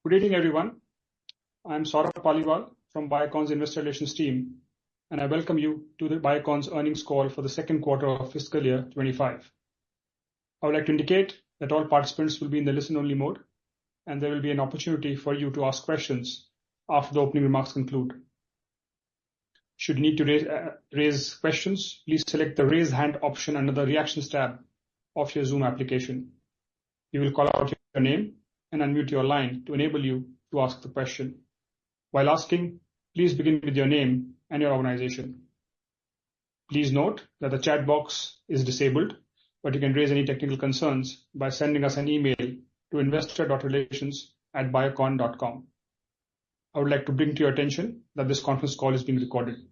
Good evening, everyone. I'm Saurabh Paliwal from Biocon's Investor Relations team, and I welcome you to the Biocon's earnings call for the second quarter of fiscal year 25. I would like to indicate that all participants will be in the listen-only mode, and there will be an opportunity for you to ask questions after the opening remarks conclude. Should you need to raise questions, please select the Raise Hand option under the Reactions tab of your Zoom application. We will call out your name and unmute your line to enable you to ask the question. While asking, please begin with your name and your organization. Please note that the chat box is disabled, but you can raise any technical concerns by sending us an email to investor.relations@biocon.com. I would like to bring to your attention that this conference call is being recorded.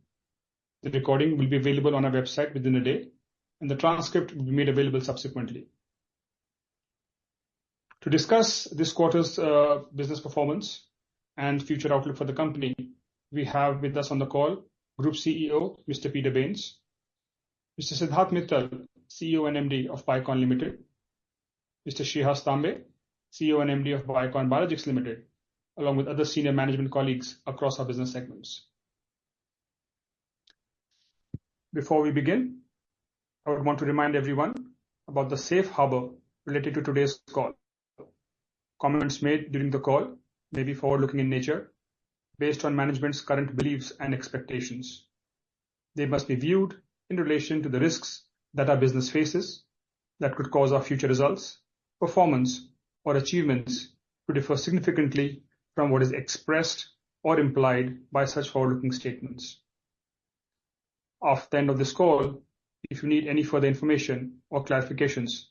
The recording will be available on our website within a day, and the transcript will be made available subsequently. To discuss this quarter's business performance and future outlook for the company, we have with us on the call Group CEO, Mr. Peter Bains, Mr. Siddharth Mittal, CEO and MD of Biocon Ltd, Mr. Shreehas Tambe, CEO and MD of Biocon Biologics Ltd, along with other senior management colleagues across our business segments. Before we begin, I would want to remind everyone about the safe harbor related to today's call. Comments made during the call may be forward-looking in nature, based on management's current beliefs and expectations. They must be viewed in relation to the risks that our business faces that could cause our future results, performance, or achievements to differ significantly from what is expressed or implied by such forward-looking statements. After the end of this call, if you need any further information or clarifications,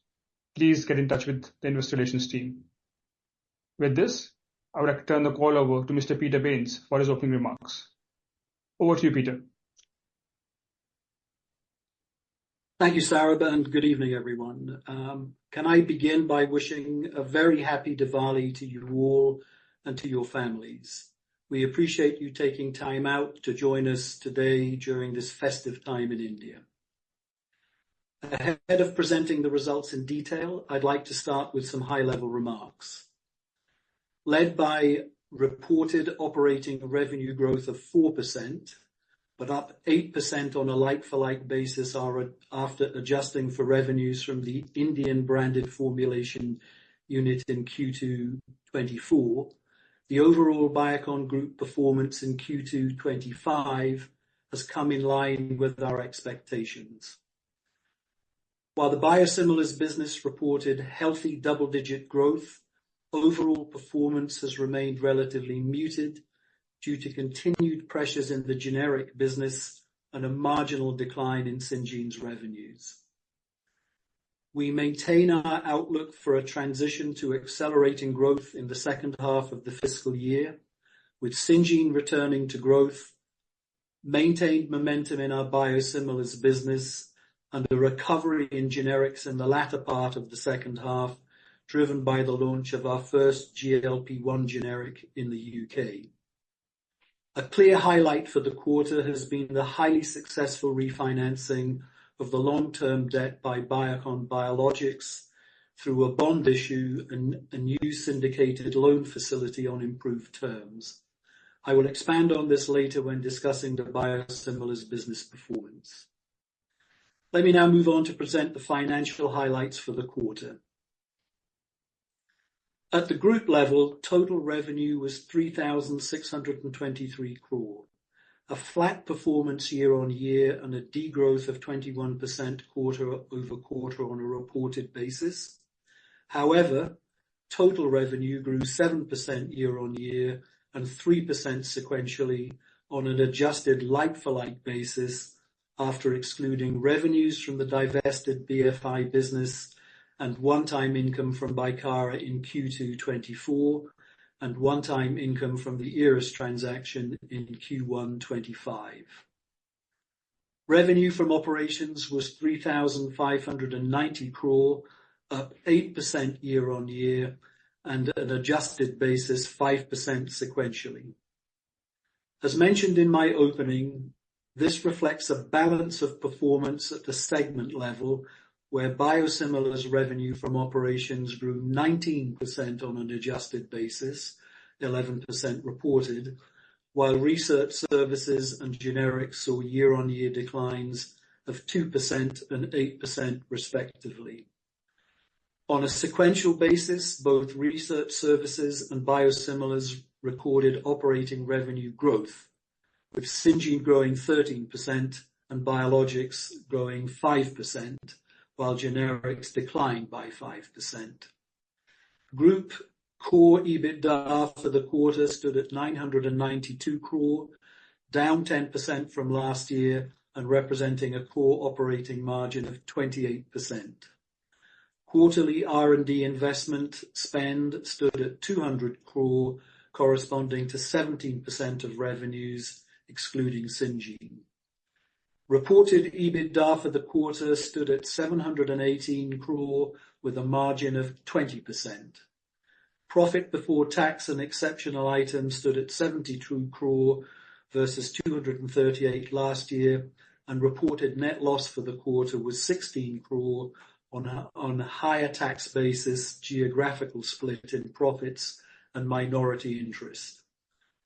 please get in touch with the Investor Relations team. With this, I would like to turn the call over to Mr. Peter Bains for his opening remarks. Over to you, Peter. Thank you, Saurabh, and good evening, everyone. Can I begin by wishing a very happy Diwali to you all and to your families. We appreciate you taking time out to join us today during this festive time in India. Ahead of presenting the results in detail, I'd like to start with some high-level remarks. Led by reported operating revenue growth of 4%, but up 8% on a like-for-like basis after adjusting for revenues from the Indian branded formulation unit in Q2 the overall Biocon Group performance in Q2 has come in line with our expectations. While the biosimilars business reported healthy double-digit growth, overall performance has remained relatively muted due to continued pressures in the generic business and a marginal decline in Syngene's revenues. We maintain our outlook for a transition to accelerating growth in the second half of the fiscal year, with Syngene returning to growth, maintained momentum in our biosimilars business, and a recovery in generics in the latter part of the second half, driven by the launch of our first GLP-1 generic in the UK. A clear highlight for the quarter has been the highly successful refinancing of the long-term debt by Biocon Biologics through a bond issue and a new syndicated loan facility on improved terms. I will expand on this later when discussing the biosimilars business performance. Let me now move on to present the financial highlights for the quarter. At the group level, total revenue was 3,623 crore, a flat performance year-on-year and a degrowth of 21% quarter-over-quarter on a reported basis. However, total revenue grew 7% year-on-year and 3% sequentially on an adjusted like-for-like basis after excluding revenues from the divested BFI business and one-time income from Bicara in Q2 and one-time income from the Eris transaction in Q1 25. Revenue from operations was 3,590 crore, up 8% year-on-year, and at an adjusted basis 5% sequentially. As mentioned in my opening, this reflects a balance of performance at the segment level, where biosimilars revenue from operations grew 19% on an adjusted basis, 11% reported, while research services and generics saw year-on-year declines of 2% and 8% respectively. On a sequential basis, both research services and biosimilars recorded operating revenue growth, with Syngene growing 13% and biologics growing 5%, while generics declined by 5%. Group core EBITDA for the quarter stood at 992 crore, down 10% from last year and representing a core operating margin of 28%. Quarterly R&D investment spend stood at 200 crore, corresponding to 17% of revenues, excluding Syngene. Reported EBITDA for the quarter stood at 718 crore, with a margin of 20%. Profit before tax and exceptional items stood at 72 crore versus 238 last year, and reported net loss for the quarter was 16 crore on a higher tax basis, geographical split in profits and minority interest.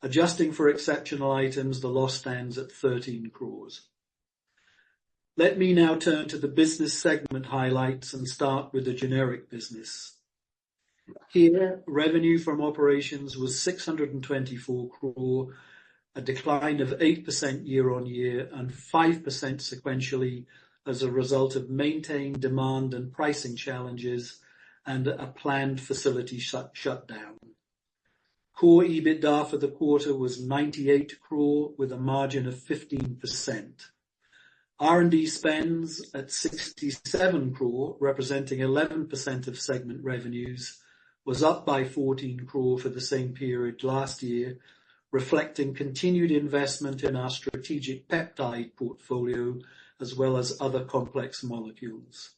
Adjusting for exceptional items, the loss stands at 13 crores. Let me now turn to the business segment highlights and start with the generic business. Here, revenue from operations was 624 crore, a decline of 8% year-on-year and 5% sequentially as a result of maintained demand and pricing challenges and a planned facility shutdown. Core EBITDA for the quarter was 98 crore with a margin of 15%. R&D spends at 67 crore, representing 11% of segment revenues, was up by 14 crore for the same period last year, reflecting continued investment in our strategic peptide portfolio as well as other complex molecules.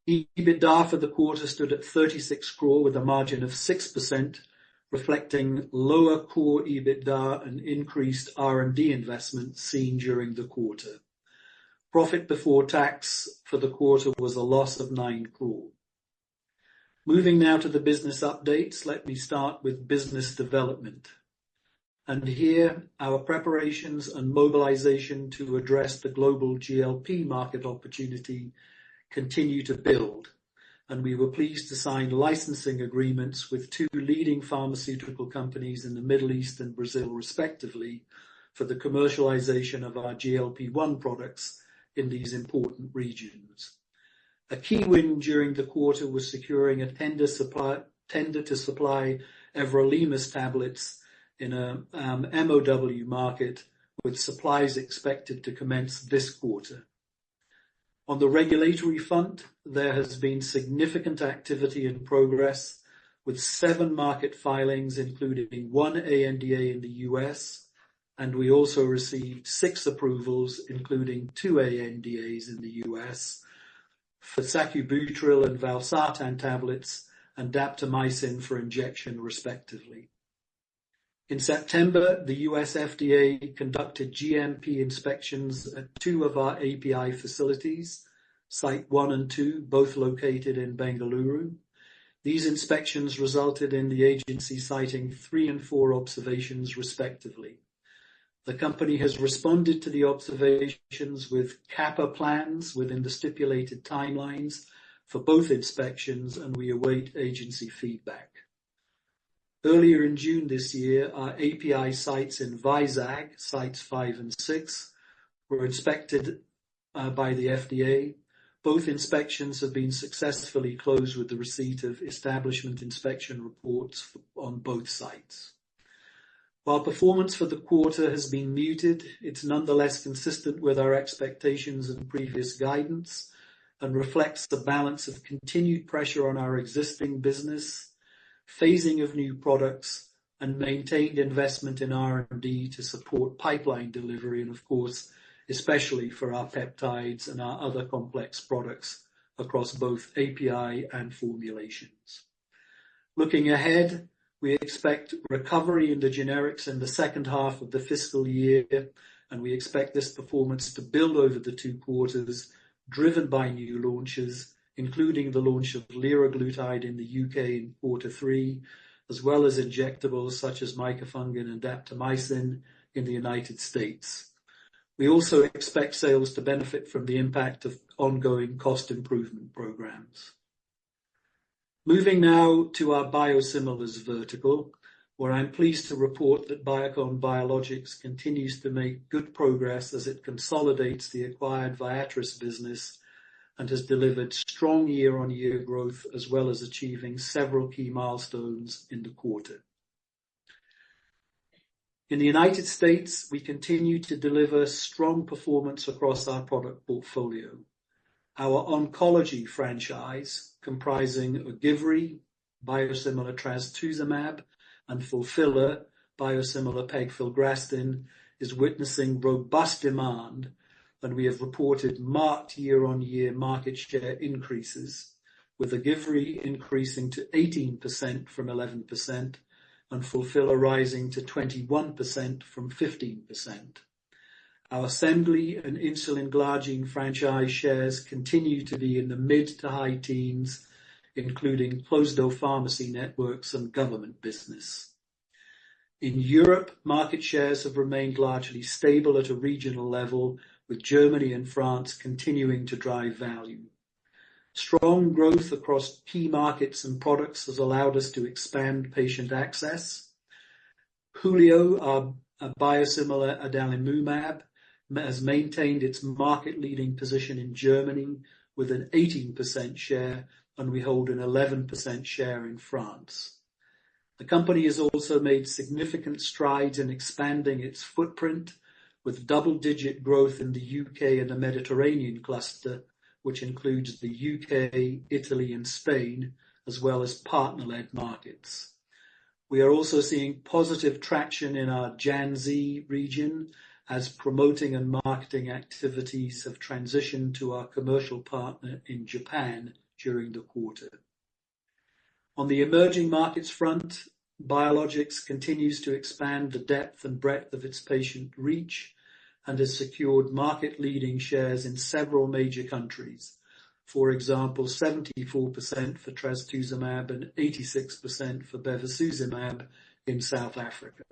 EBITDA for the quarter stood at 36 crore with a margin of 6%, reflecting lower core EBITDA and increased R&D investment seen during the quarter. Profit before tax for the quarter was a loss of 9 crore. Moving now to the business updates, let me start with business development. And here, our preparations and mobilization to address the global GLP market opportunity continue to build, and we were pleased to sign licensing agreements with two leading pharmaceutical companies in the Middle East and Brazil, respectively, for the commercialization of our GLP-1 products in these important regions. A key win during the quarter was securing a tender to supply everolimus tablets in a MOW market, with supplies expected to commence this quarter. On the regulatory front, there has been significant activity and progress, with 7 market filings, including 1 ANDA in the US, and we also received 6 approvals, including 2 ANDAs in the US, for sacubitril and valsartan tablets and daptomycin for injection, respectively. In September, the US FDA conducted GMP inspections at 2 of our API facilities, Site 1 and 2, both located in Bengaluru. These inspections resulted in the agency citing 3 and 4 observations, respectively. The company has responded to the observations with CAPA plans within the stipulated timelines for both inspections, and we await agency feedback. Earlier in June this year, our API sites in Vizag, sites 5 and 6, were inspected by the FDA. Both inspections have been successfully closed with the receipt of establishment inspection reports on both sites. While performance for the quarter has been muted, it's nonetheless consistent with our expectations and previous guidance and reflects the balance of continued pressure on our existing business, phasing of new products, and maintained investment in R&D to support pipeline delivery and, of course, especially for our peptides and our other complex products across both API and formulations. Looking ahead, we expect recovery in the generics in the second half of the fiscal year, and we expect this performance to build over the 2 quarters, driven by new launches, including the launch of liraglutide in the UK in Q3, as well as injectables such as micafungin and daptomycin in the United States. We also expect sales to benefit from the impact of ongoing cost improvement programs. Moving now to our biosimilars vertical, where I'm pleased to report that Biocon Biologics continues to make good progress as it consolidates the acquired Viatris business and has delivered strong year-on-year growth, as well as achieving several key milestones in the quarter. In the United States, we continue to deliver strong performance across our product portfolio. Our oncology franchise, comprising Ogivri, biosimilar trastuzumab, and Fulphila, biosimilar pegfilgrastim, is witnessing robust demand, and we have reported marked year-on-year market share increases, with Ogivri increasing to 18% from 11%, and Fulphila rising to 21% from 15%. Our Semglee and insulin glargine franchise shares continue to be in the mid to high teens, including closed-door pharmacy networks and government business. In Europe, market shares have remained largely stable at a regional level, with Germany and France continuing to drive value. Strong growth across key markets and products has allowed us to expand patient access. Julio, our biosimilar adalimumab, has maintained its market-leading position in Germany with an 18% share, and we hold an 11% share in France. The company has also made significant strides in expanding its footprint, with double-digit growth in the UK and the Mediterranean cluster, which includes the UK, Italy, and Spain, as well as partner-led markets. We are also seeing positive traction in our JANZ region, as promoting and marketing activities have transitioned to our commercial partner in Japan during the quarter. On the emerging markets front, Biologics continues to expand the depth and breadth of its patient reach and has secured market-leading shares in several major countries. For example, 74% for trastuzumab and 86% for bevacizumab in South Africa.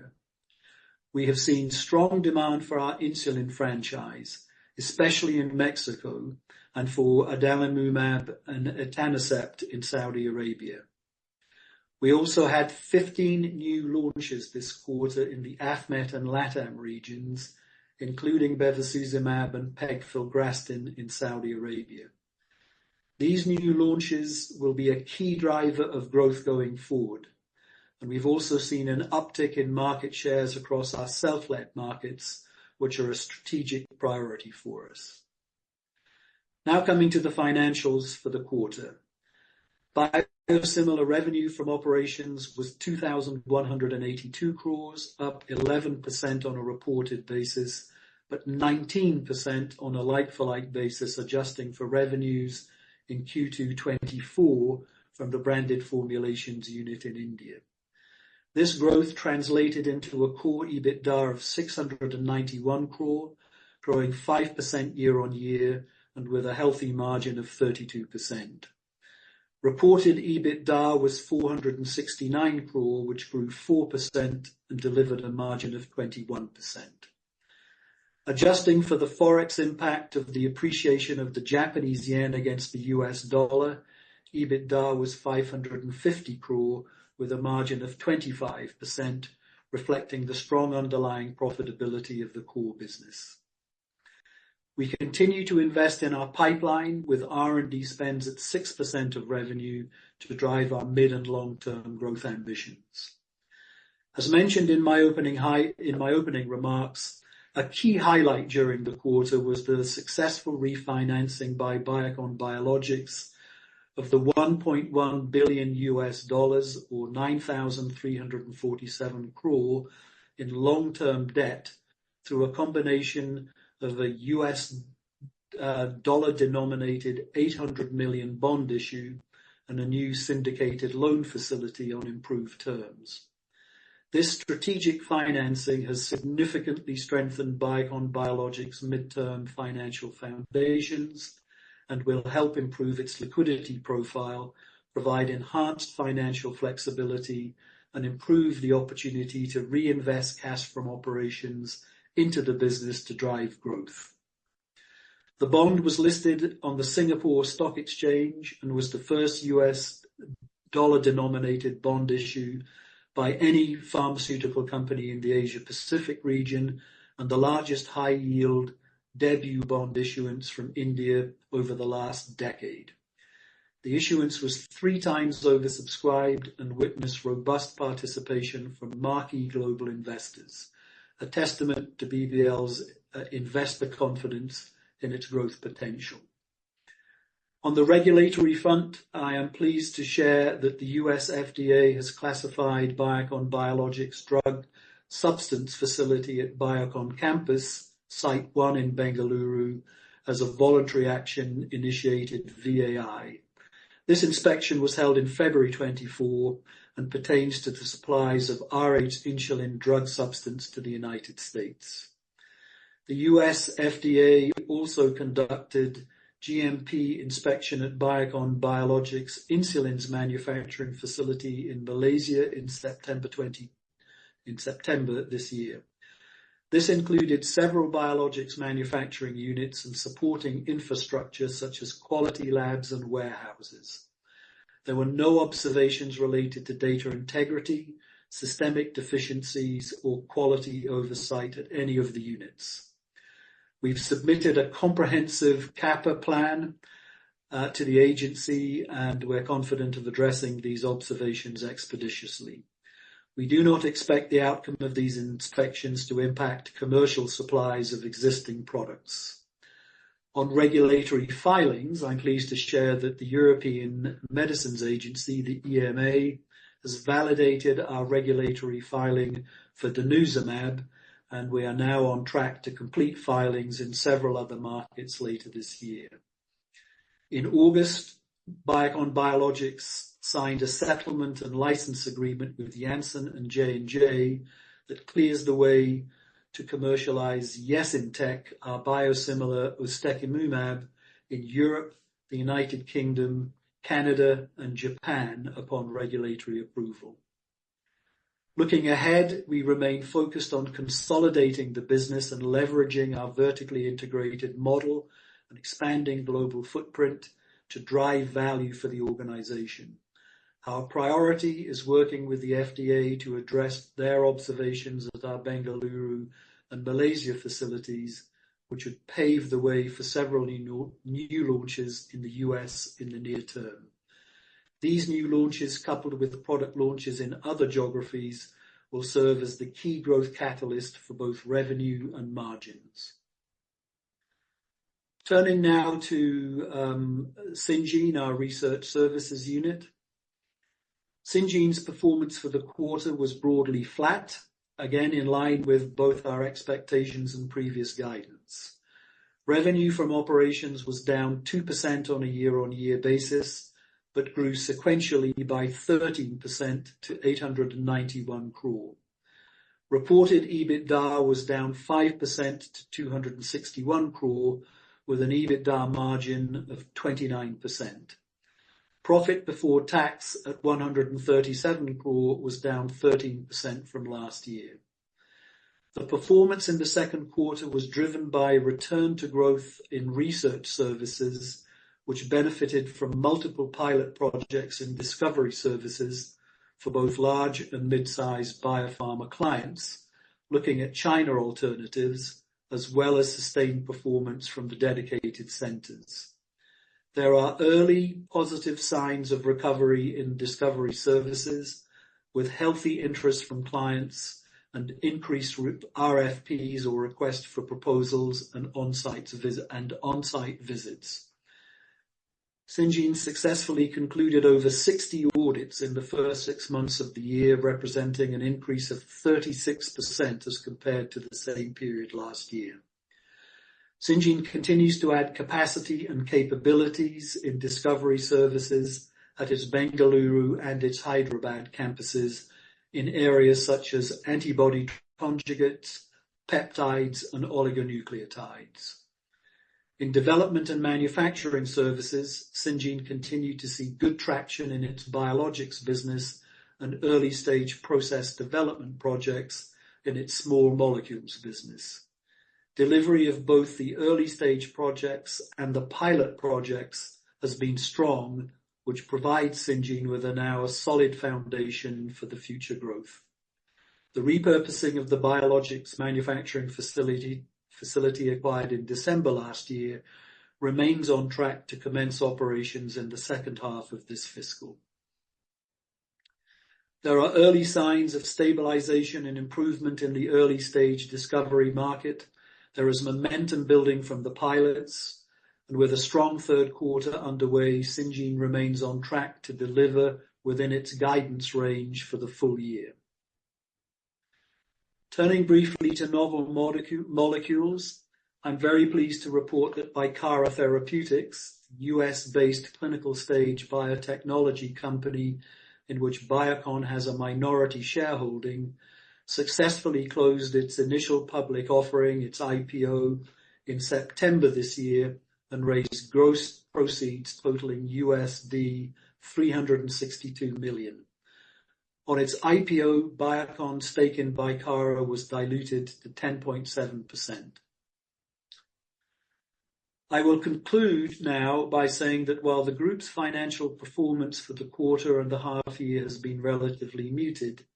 We have seen strong demand for our insulin franchise, especially in Mexico, and for adalimumab and etanercept in Saudi Arabia. We also had 15 new launches this quarter in the AFMET and LATAM regions, including bevacizumab and pegfilgrastim in Saudi Arabia. These new launches will be a key driver of growth going forward, and we've also seen an uptick in market shares across our self-led markets, which are a strategic priority for us. Now coming to the financials for the quarter. Biosimilar revenue from operations was 2,182 crores, up 11% on a reported basis, but 19% on a like-for-like basis, adjusting for revenues in Q2 from the branded formulations unit in India. This growth translated into a core EBITDA of 691 crore, growing 5% year-on-year and with a healthy margin of 32%. Reported EBITDA was 469 crore, which grew 4% and delivered a margin of 21%. Adjusting for the forex impact of the appreciation of the Japanese yen against the US dollar, EBITDA was 550 crore with a margin of 25%, reflecting the strong underlying profitability of the core business. We continue to invest in our pipeline with R&D spends at 6% of revenue to drive our mid and long-term growth ambitions. As mentioned in my opening remarks, a key highlight during the quarter was the successful refinancing by Biocon Biologics of the $1.1 billion or 9,347 crore in long-term debt through a combination of a US dollar-denominated 800 million bond issue and a new syndicated loan facility on improved terms. This strategic financing has significantly strengthened Biocon Biologics' midterm financial foundations and will help improve its liquidity profile, provide enhanced financial flexibility, and improve the opportunity to reinvest cash from operations into the business to drive growth. The bond was listed on the Singapore Stock Exchange and was the first US dollar-denominated bond issue by any pharmaceutical company in the Asia-Pacific region, and the largest high-yield debut bond issuance from India over the last decade. The issuance was 3 times oversubscribed and witnessed robust participation from marquee global investors, a testament to BBL's investor confidence in its growth potential. On the regulatory front, I am pleased to share that the US FDA has classified Biocon Biologics' drug substance facility at Biocon campus, Site 1 in Bengaluru, as a voluntary action initiated VAI. This inspection was held in February 24 and pertains to the supplies of RH insulin drug substance to the United States. The US FDA also conducted GMP inspection at Biocon Biologics' insulins manufacturing facility in Malaysia in September this year. This included several biologics manufacturing units and supporting infrastructure such as quality labs and warehouses. There were no observations related to data integrity, systemic deficiencies, or quality oversight at any of the units. We've submitted a comprehensive CAPA plan to the agency, and we're confident of addressing these observations expeditiously. We do not expect the outcome of these inspections to impact commercial supplies of existing products. On regulatory filings, I'm pleased to share that the European Medicines Agency, the EMA, has validated our regulatory filing for denosumab, and we are now on track to complete filings in several other markets later this year. In August, Biocon Biologics signed a settlement and license agreement with Janssen and J&J that clears the way to commercialize Yesintek, our biosimilar ustekinumab, in Europe, the United Kingdom, Canada, and Japan upon regulatory approval. Looking ahead, we remain focused on consolidating the business and leveraging our vertically integrated model and expanding global footprint to drive value for the organization. Our priority is working with the FDA to address their observations at our Bengaluru and Malaysia facilities, which would pave the way for several new launches in the US in the near term. These new launches, coupled with product launches in other geographies, will serve as the key growth catalyst for both revenue and margins. Turning now to Syngene, our research services unit. Syngene's performance for the quarter was broadly flat, again in line with both our expectations and previous guidance. Revenue from operations was down 2% on a year-on-year basis, but grew sequentially by 13% to 891 crore. Reported EBITDA was down 5% to 261 crore, with an EBITDA margin of 29%. Profit before tax at 137 crore was down 13% from last year. The performance in the second quarter was driven by return to growth in research services, which benefited from multiple pilot projects in discovery services for both large and mid-sized biopharma clients, looking at China alternatives, as well as sustained performance from the dedicated centers. There are early positive signs of recovery in discovery services, with healthy interest from clients and increased RFPs or requests for proposals and on-site visits. Syngene successfully concluded over 60 audits in the first 6 months of the year, representing an increase of 36% as compared to the same period last year. Syngene continues to add capacity and capabilities in discovery services at its Bengaluru and its Hyderabad campuses in areas such as antibody conjugates, peptides, and oligonucleotides. In development and manufacturing services, Syngene continued to see good traction in its biologics business and early-stage process development projects in its small molecules business. Delivery of both the early-stage projects and the pilot projects has been strong, which provides Syngene with now a solid foundation for the future growth. The repurposing of the biologics manufacturing facility acquired in December last year remains on track to commence operations in the second half of this fiscal. There are early signs of stabilization and improvement in the early-stage discovery market. There is momentum building from the pilots, and with a strong third quarter underway, Syngene remains on track to deliver within its guidance range for the full year. Turning briefly to novel molecules, I'm very pleased to report that Bicara Therapeutics, US-based clinical stage biotechnology company in which Biocon has a minority shareholding, successfully closed its initial public offering, its IPO, in September this year and raised gross proceeds totaling USD 362 million. On its IPO, Biocon's stake in Bicara was diluted to 10.7%. I will conclude now by saying that while the group's financial performance for the quarter and the half year has been relatively muted,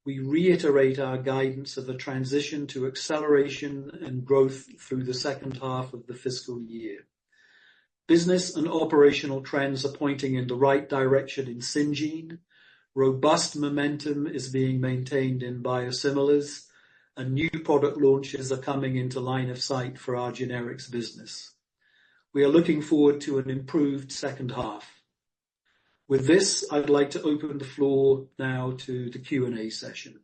we reiterate our guidance of a transition to acceleration and growth through the second half of the fiscal year. Business and operational trends are pointing in the right direction in Syngene. Robust momentum is being maintained in biosimilars, and new product launches are coming into line of sight for our generics business. We are looking forward to an improved second half. With this, I'd like to open the floor now to the Q&A session.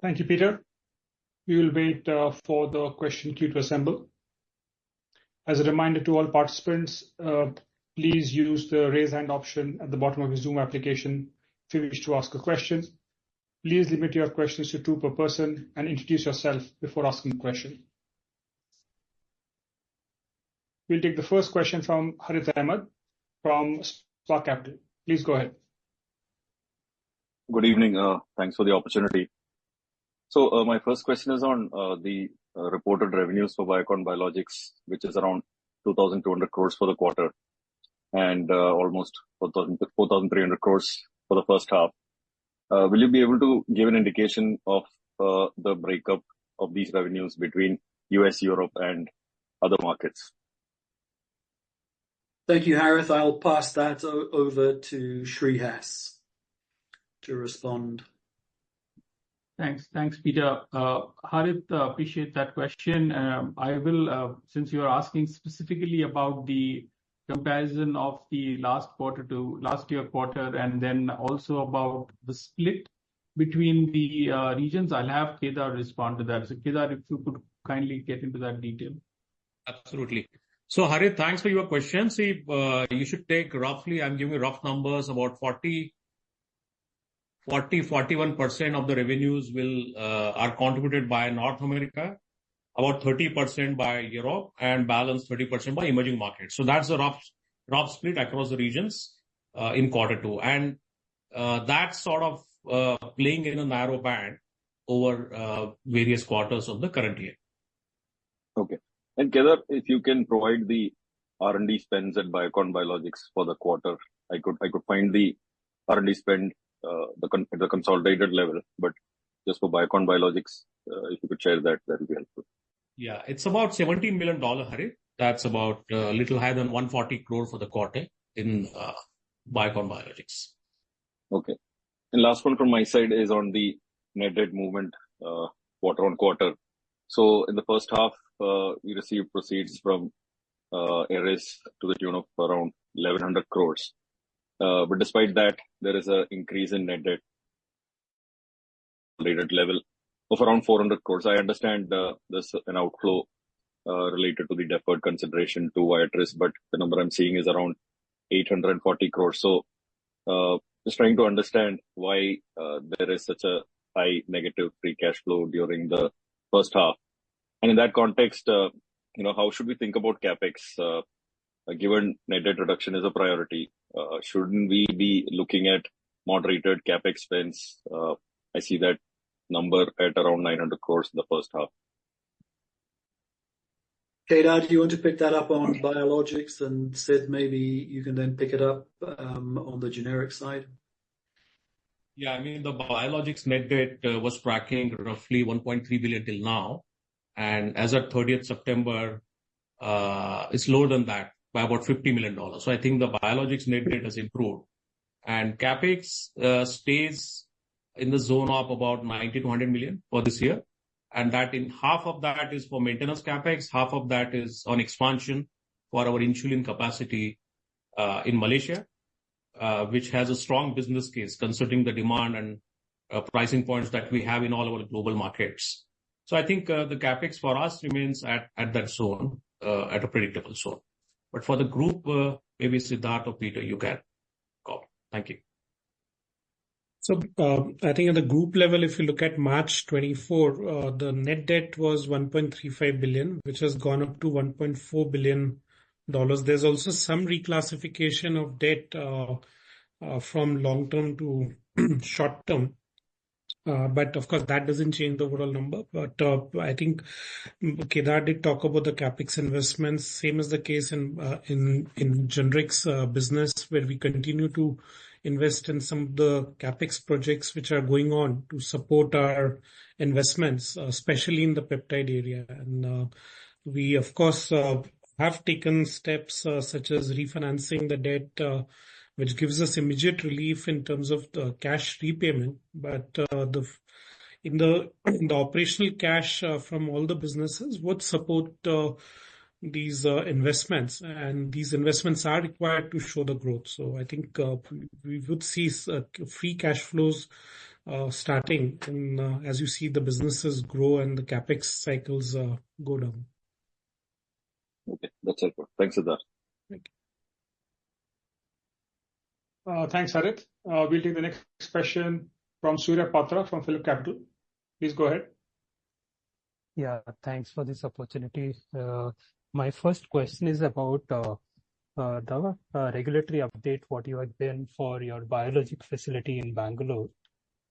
Thank you, Peter. We will wait for the question queue to assemble. As a reminder to all participants, please use the raise hand option at the bottom of your Zoom application if you wish to ask a question. Please limit your questions to 2 per person and introduce yourself before asking a question. We'll take the first question from Harith Ahmed from Spark Capital. Please go ahead. Good evening. Thanks for the opportunity. So my first question is on the reported revenues for Biocon Biologics, which is around 2,200 crores for the quarter and almost 4,300 crores for the first half. Will you be able to give an indication of the breakup of these revenues between US, Europe, and other markets? Thank you, Harith. I'll pass that over to Shreehas to respond. Thanks, Peter. Harith, appreciate that question. I will, since you're asking specifically about the comparison of the last quarter to last year quarter, and then also about the split between the regions, I'll have Kedar respond to that. So Kedar, if you could kindly get into that detail. Absolutely. So Harith, thanks for your question. See, you should take roughly, I'm giving you rough numbers, about 41% of the revenues are contributed by North America, about 30% by Europe, and balance 30% by emerging markets. So that's a rough split across the regions in quarter two. And that's sort of playing in a narrow band over various quarters of the current year. Okay. And Kedar, if you can provide the R&D spends at Biocon Biologics for the quarter, I could find the R&D spend the consolidated level, but just for Biocon Biologics, if you could share that would be helpful. Yeah, it's about $17 million, Harith. That's about a little higher than 140 crore for the quarter in Biocon Biologics. Okay. And last one from my side is on the net debt movement quarter on quarter. So in the first half, we received proceeds from Eris to the tune of around 1,100 crores. But despite that, there is an increase in net debt related level of around 400 crores. I understand there's an outflow related to the deferred consideration to Viatris, but the number I'm seeing is around 840 crores. So just trying to understand why there is such a high negative free cash flow during the first half. And in that context, how should we think about CapEx given net debt reduction is a priority, shouldn't we be looking at moderated capex spends? I see that number at around 900 crores in the first half. Kedar, do you want to pick that up on biologics, and Sid, maybe you can then pick it up on the generic side? Yeah, I mean, the biologics net debt was tracking roughly 1.3 billion till now. And as of 30th September, it's lower than that by about $50 million. So I think the biologics net debt has improved. And capex stays in the zone of about 90 to 100 million for this year. And that in half of that is for maintenance capex, half of that is on expansion for our insulin capacity in Malaysia, which has a strong business case considering the demand and pricing points that we have in all our global markets. So I think the capex for us remains at that zone, at a predictable zone. But for the group, maybe Siddharth or Peter, you can call. Thank you. So I think at the group level, if you look at March 24, the net debt was 1.35 billion, which has gone up to 1.4 billion dollars. There's also some reclassification of debt from long term to short term. But of course, that doesn't change the overall number. But I think Kedar did talk about the capex investments. Same is the case in generics business, where we continue to invest in some of the capex projects which are going on to support our investments, especially in the peptide area. And we, of course, have taken steps such as refinancing the debt, which gives us immediate relief in terms of the cash repayment. But in the operational cash from all the businesses would support these investments, and these investments are required to show the growth. So I think we would see free cash flows starting as you see the businesses grow and the capex cycles go down. Okay, that's helpful. Thanks, Siddharth. Thank you. Thanks, Harith. We'll take the next question from Surya Patra from Phillip Capital. Please go ahead. Yeah, thanks for this opportunity. My first question is about the regulatory update, what you had done for your biologic facility in Bangalore.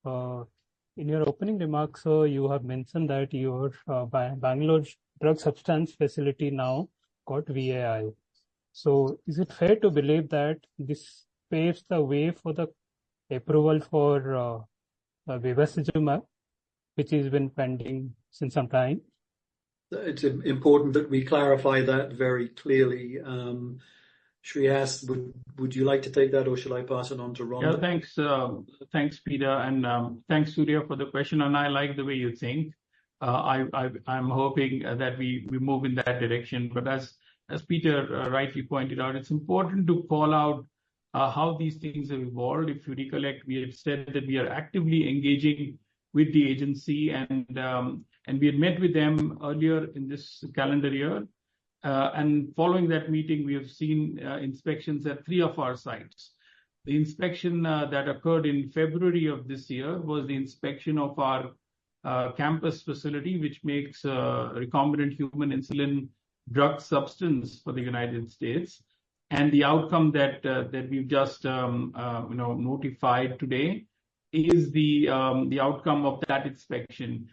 In your opening remarks, you have mentioned that your Bangalore drug substance facility now got VAI. So is it fair to believe that this paves the way for the approval for bevacizumab, which has been pending since some time? It's important that we clarify that very clearly. Shreyas, would you like to take that, or shall I pass it on to Ron? Yeah, thanks, Peter, and thanks, Surya, for the question. And I like the way you think. I'm hoping that we move in that direction. But as Peter rightly pointed out, it's important to call out how these things have evolved. If you recollect, we had said that we are actively engaging with the agency, and we had met with them earlier in this calendar year. And following that meeting, we have seen inspections at 3 of our sites. The inspection that occurred in February of this year was the inspection of our campus facility, which makes recombinant human insulin drug substance for the United States. And the outcome that we've just notified today is the outcome of that inspection,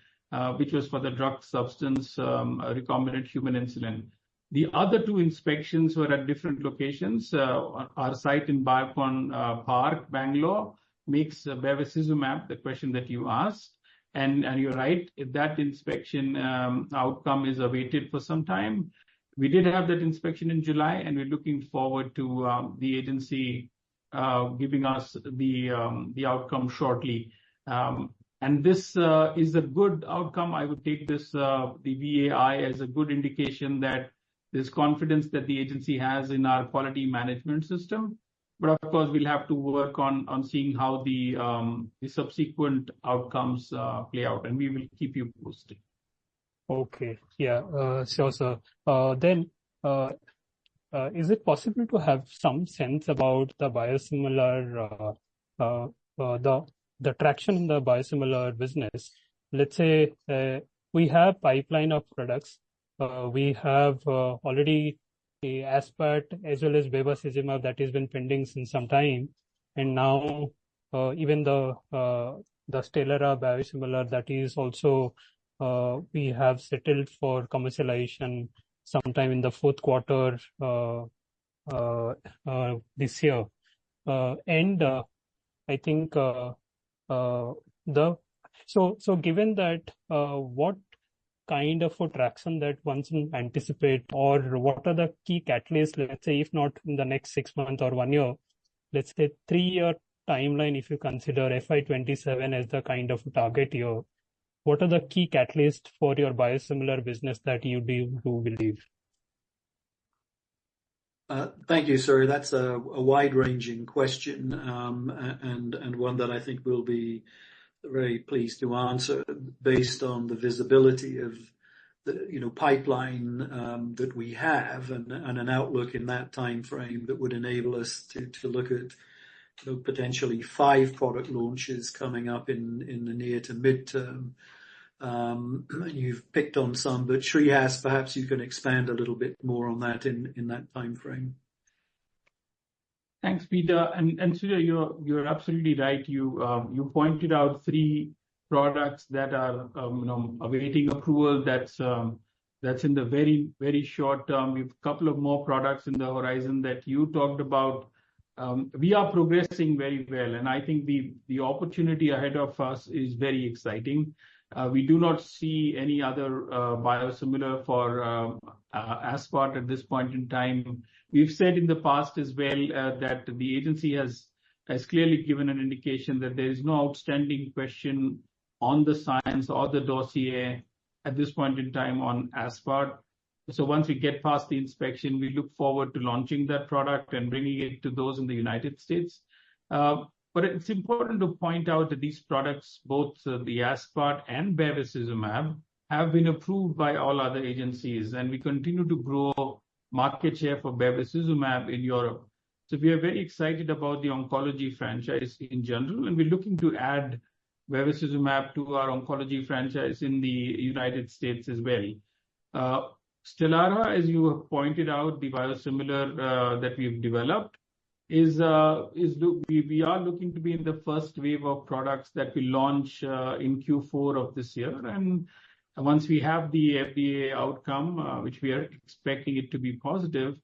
which was for the drug substance recombinant human insulin. The other 2 inspections were at different locations. Our site in Biocon Park, Bangalore, makes bevacizumab, the question that you asked. And you're right, that inspection outcome is awaited for some time. We did have that inspection in July, and we're looking forward to the agency giving us the outcome shortly. And this is a good outcome. I would take this, the VAI, as a good indication that there's confidence that the agency has in our quality management system. But of course, we'll have to work on seeing how the subsequent outcomes play out, and we will keep you posted. Okay, yeah, sure, sir. Then, is it possible to have some sense about the biosimilar, the traction in the biosimilar business? Let's say we have pipeline of products. We have already the aspart as well as bevacizumab that has been pending since some time, and now even the Stelara biosimilar that is also we have settled for commercialization sometime in the fourth quarter this year, and I think so given that, what kind of a traction that one can anticipate, or what are the key catalysts, let's say, if not in the next 6 months or 1 year, let's say 3-year timeline, if you consider FY27 as the kind of target year, what are the key catalysts for your biosimilar business that you do believe? Thank you, sir. That's a wide-ranging question, and one that I think we'll be very pleased to answer based on the visibility of the pipeline that we have, and an outlook in that time frame that would enable us to look at potentially 5 product launches coming up in the near to midterm. You've picked on some, but Shreehas, perhaps you can expand a little bit more on that in that time frame. Thanks, Peter. And Surya, you're absolutely right. You pointed out 3 products that are awaiting approval. That's in the very, very short term. We've a couple of more products in the horizon that you talked about. We are progressing very well, and I think the opportunity ahead of us is very exciting. We do not see any other biosimilar for aspart at this point in time. We've said in the past as well that the agency has clearly given an indication that there is no outstanding question on the science or the dossier at this point in time on aspart. So once we get past the inspection, we look forward to launching that product and bringing it to those in the United States. But it's important to point out that these products, both the aspart and bevacizumab, have been approved by all other agencies, and we continue to grow market share for bevacizumab in Europe. So we are very excited about the oncology franchise in general, and we're looking to add bevacizumab to our oncology franchise in the United States as well. Stelara, as you have pointed out, the biosimilar that we've developed, we are looking to be in the first wave of products that we launch in Q4 of this year. And once we have the FDA outcome, which we are expecting it to be positive,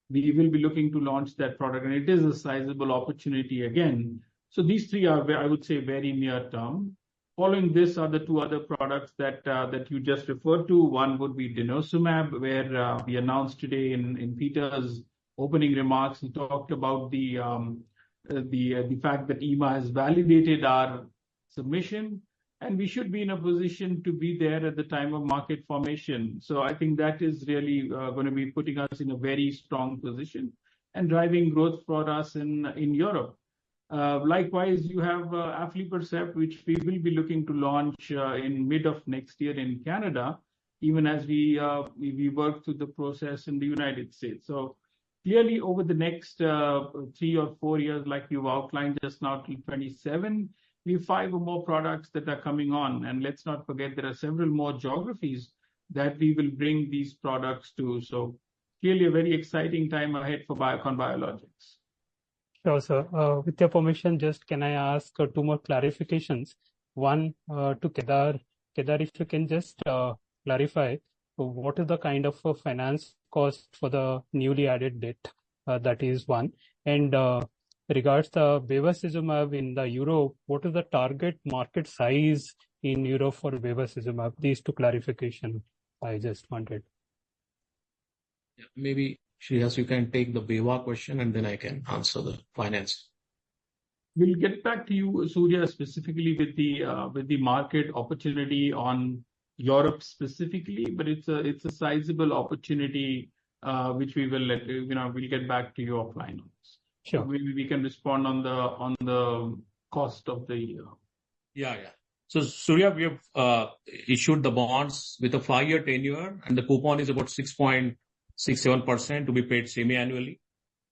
we will be looking to launch that product, and it is a sizable opportunity again. So these 3 are, I would say, very near term. Following this are the 2 other products that you just referred to. One would be denosumab, where we announced today in Peter's opening remarks, he talked about the fact that EMA has validated our submission, and we should be in a position to be there at the time of market formation. So I think that is really going to be putting us in a very strong position and driving growth for us in Europe. Likewise, you have aflibercept, which we will be looking to launch in mid of next year in Canada, even as we work through the process in the United States. So clearly, over the next 3 or 4 years, like you've outlined just now, till 27, we have 5 or more products that are coming on. And let's not forget, there are several more geographies that we will bring these products to. So clearly, a very exciting time ahead for Biocon Biologics. Sure, sir. With your permission, just can I ask 2 more clarifications? One to Kedar. Kedar, if you can just clarify, what is the kind of finance cost for the newly added debt? That is one. And regards the bevacizumab in the Europe, what is the target market size in Europe for bevacizumab? These 2 clarifications I just wanted. Yeah, maybe Shreehas, you can take the Beva question, and then I can answer the finance. We'll get back to you, Surya, specifically with the market opportunity on Europe specifically, but it's a sizable opportunity which we will we'll get back to you offline on this. Sure. Maybe we can respond on the cost of the. Yeah. So Surya, we have issued the bonds with a 5-year tenure, and the coupon is about 6.67% to be paid semi-annually.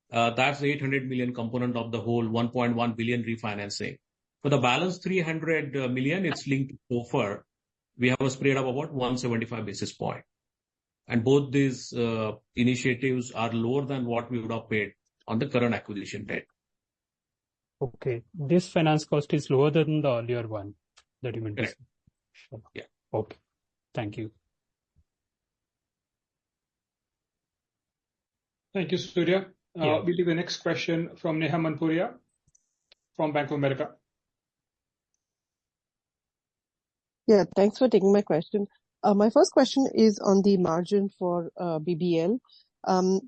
That's the 800 million component of the whole 1.1 billion refinancing. For the balance 300 million, it's linked to SOFR. We have a spread of about 175 basis point. And both these initiatives are lower than what we would have paid on the current acquisition debt. Okay. This finance cost is lower than the earlier one that you mentioned. Correct. Sure. Yeah. Okay. Thank you. Thank you, Surya. Yeah. We'll take the next question from Neha Manpuria from Bank of America. Yeah, thanks for taking my question. My first question is on the margin for BBL.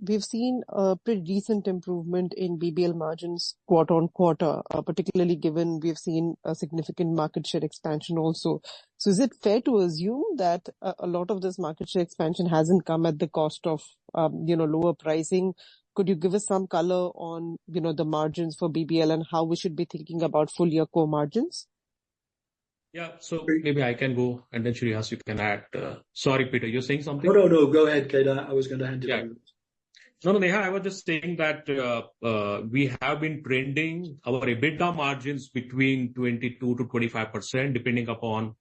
We've seen a pretty decent improvement in BBL margins quarter on quarter, particularly given we've seen a significant market share expansion also. So is it fair to assume that a lot of this market share expansion hasn't come at the cost of, lower pricing? Could you give us some color on, the margins for BBL and how we should be thinking about full year core margins? Yeah, so maybe I can go and then Shreyas, you can add. Sorry, Peter, you're saying something? No. Go ahead, Kedar. I was going to hand it over. No, Neha, I was just saying that we have been trending our EBITDA margins between 22 to 25%, depending upon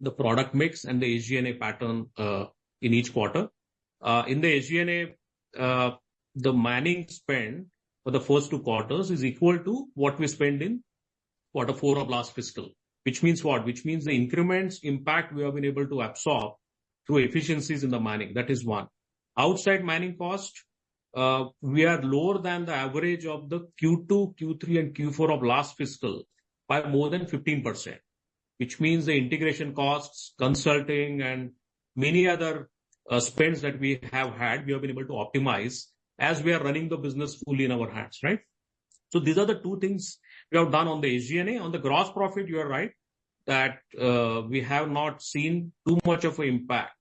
the product mix and the SG&A pattern in each quarter. In the SG&A, the manning spend for the first 2 quarters is equal to what we spend in quarter 4 of last fiscal. Which means what? Which means the increments impact we have been able to absorb through efficiencies in the manning. That is one. Outside manning cost, we are lower than the average of the Q2, Q3 and Q4 of last fiscal by more than 15%, which means the integration costs, consulting and many other spends that we have had, we have been able to optimize as we are running the business fully in our hands, right? So these are the 2 things we have done on the SG&A. On the gross profit, you are right that we have not seen too much of an impact.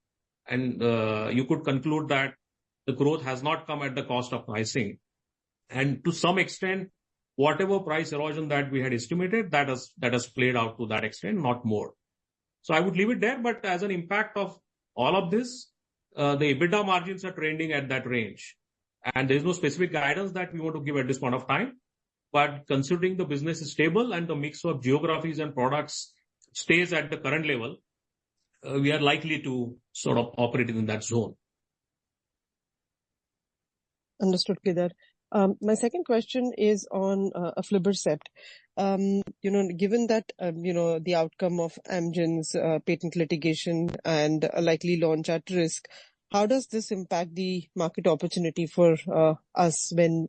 And you could conclude that the growth has not come at the cost of pricing. And to some extent, whatever price erosion that we had estimated, that has played out to that extent, not more. So I would leave it there. But as an impact of all of this, the EBITDA margins are trending at that range. And there is no specific guidance that we want to give at this point of time. But considering the business is stable and the mix of geographies and products stays at the current level, we are likely to sort of operate in that zone. Understood, Kedar. My second question is on aflibercept. Given that, the outcome of Amgen's patent litigation and a likely launch at risk, how does this impact the market opportunity for us when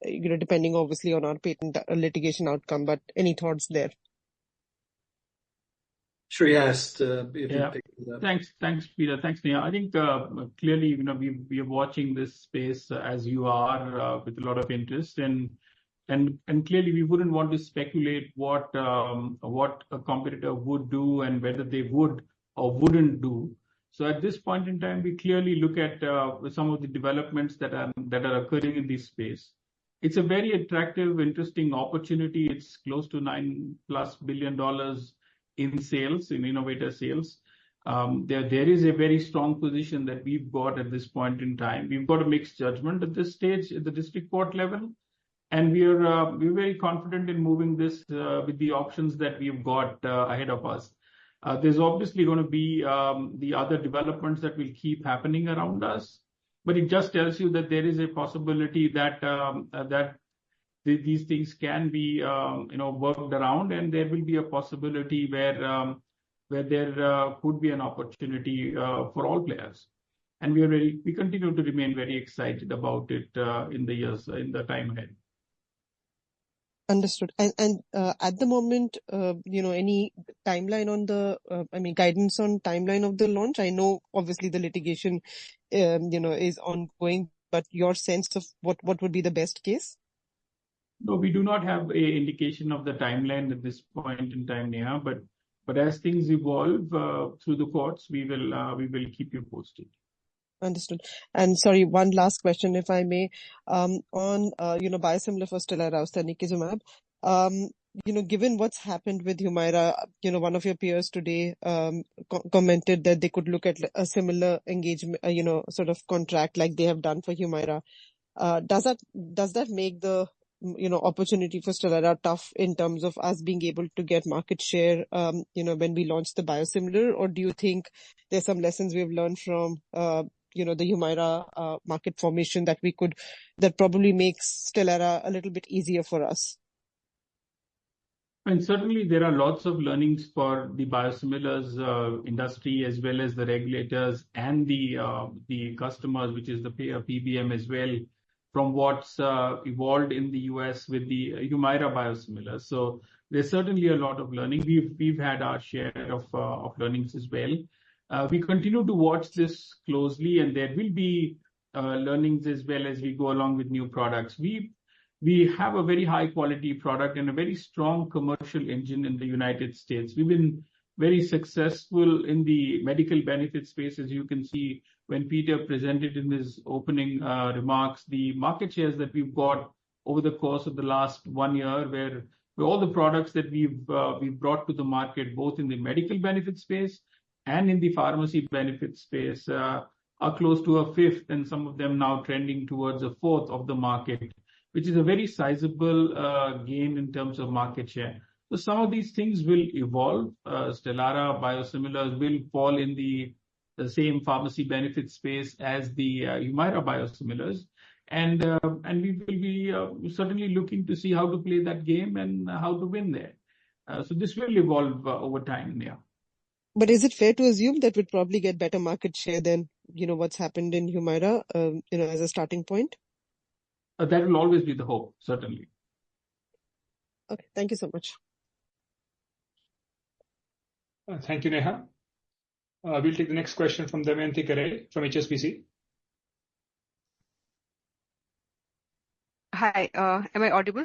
depending obviously on our patent litigation outcome, but any thoughts there? Shreyas, if you Yeah. pick it up. Thanks, Peter. Thanks, Neha. I think clearly, we are watching this space as you are with a lot of interest, and clearly we wouldn't want to speculate what a competitor would do and whether they would or wouldn't do. So at this point in time, we clearly look at some of the developments that are occurring in this space. It's a very attractive, interesting opportunity. It's close to $9+ billion in sales, in innovator sales. There is a very strong position that we've got at this point in time. We've got a mixed judgment at this stage at the district court level, and we're very confident in moving this with the options that we've got ahead of us. There's obviously going to be the other developments that will keep happening around us, but it just tells you that there is a possibility that these things can be worked around, and there will be a possibility where there could be an opportunity for all players. And we continue to remain very excited about it in the time ahead. Understood. And at the moment, any timeline on the, guidance on timeline of the launch? I know obviously the litigation, is ongoing, but your sense of what would be the best case? No, we do not have an indication of the timeline at this point in time, Neha, but as things evolve through the courts, we will keep you posted. Understood. And sorry, one last question, if I may, on biosimilar for Stelara, ustekinumab. Given what's happened with Humira, one of your peers today commented that they could look at a similar engagement, sort of contract like they have done for Humira. Does that make the opportunity for Stelara tough in terms of us being able to get market share, when we launch the biosimilar? Or do you think there's some lessons we've learned from, the Humira market formation that probably makes Stelara a little bit easier for us? And certainly there are lots of learnings for the biosimilars industry, as well as the regulators and the customers, which is the payer PBM as well, from what's evolved in the US with the Humira biosimilars. So there's certainly a lot of learning. We've had our share of learnings as well. We continue to watch this closely, and there will be learnings as well as we go along with new products. We have a very high quality product and a very strong commercial engine in the United States. We've been very successful in the medical benefit space, as you can see when Peter presented in his opening remarks, the market shares that we've got over the course of the last 1 year, where all the products that we've brought to the market, both in the medical benefit space and in the pharmacy benefit space, are close to a fifth, and some of them now trending towards a fourth of the market, which is a very sizable gain in terms of market share. So some of these things will evolve. Stelara biosimilars will fall in the same pharmacy benefit space as the Humira biosimilars. And we will be certainly looking to see how to play that game and how to win there. So this will evolve over time, yeah. But is it fair to assume that we'll probably get better market share than, what's happened in Humira, as a starting point? That will always be the hope, certainly. Okay, thank you so much. Thank you, Neha. We'll take the next question from Damayanti Kerai from HSBC. Hi, am I audible?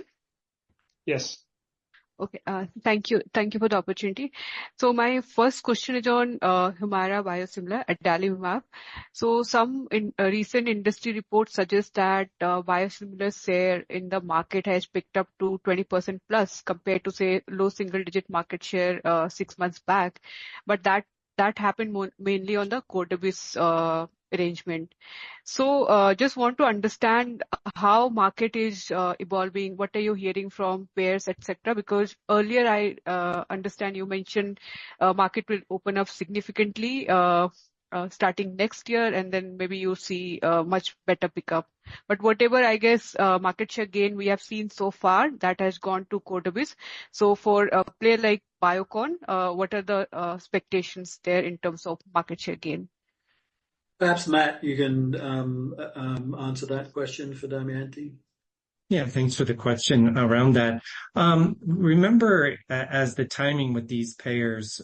Yes. Okay, thank you. Thank you for the opportunity. So my first question is on Humira biosimilar, adalimumab. So some recent industry reports suggest that biosimilar share in the market has picked up to 20% plus compared to, say, low single-digit market share 6 months back. But that happened mainly on the Cordibis arrangement. So just want to understand how market is evolving. What are you hearing from payers, etc.? Because earlier I understand you mentioned market will open up significantly starting next year, and then maybe you see much better pickup. But whatever, I guess, market share gain we have seen so far, that has gone to Cordibis. So for a player like Biocon, what are the expectations there in terms of market share gain? Perhaps, Matt, you can answer that question for Damayanti. Yeah, thanks for the question around that. Remember, as the timing with these payers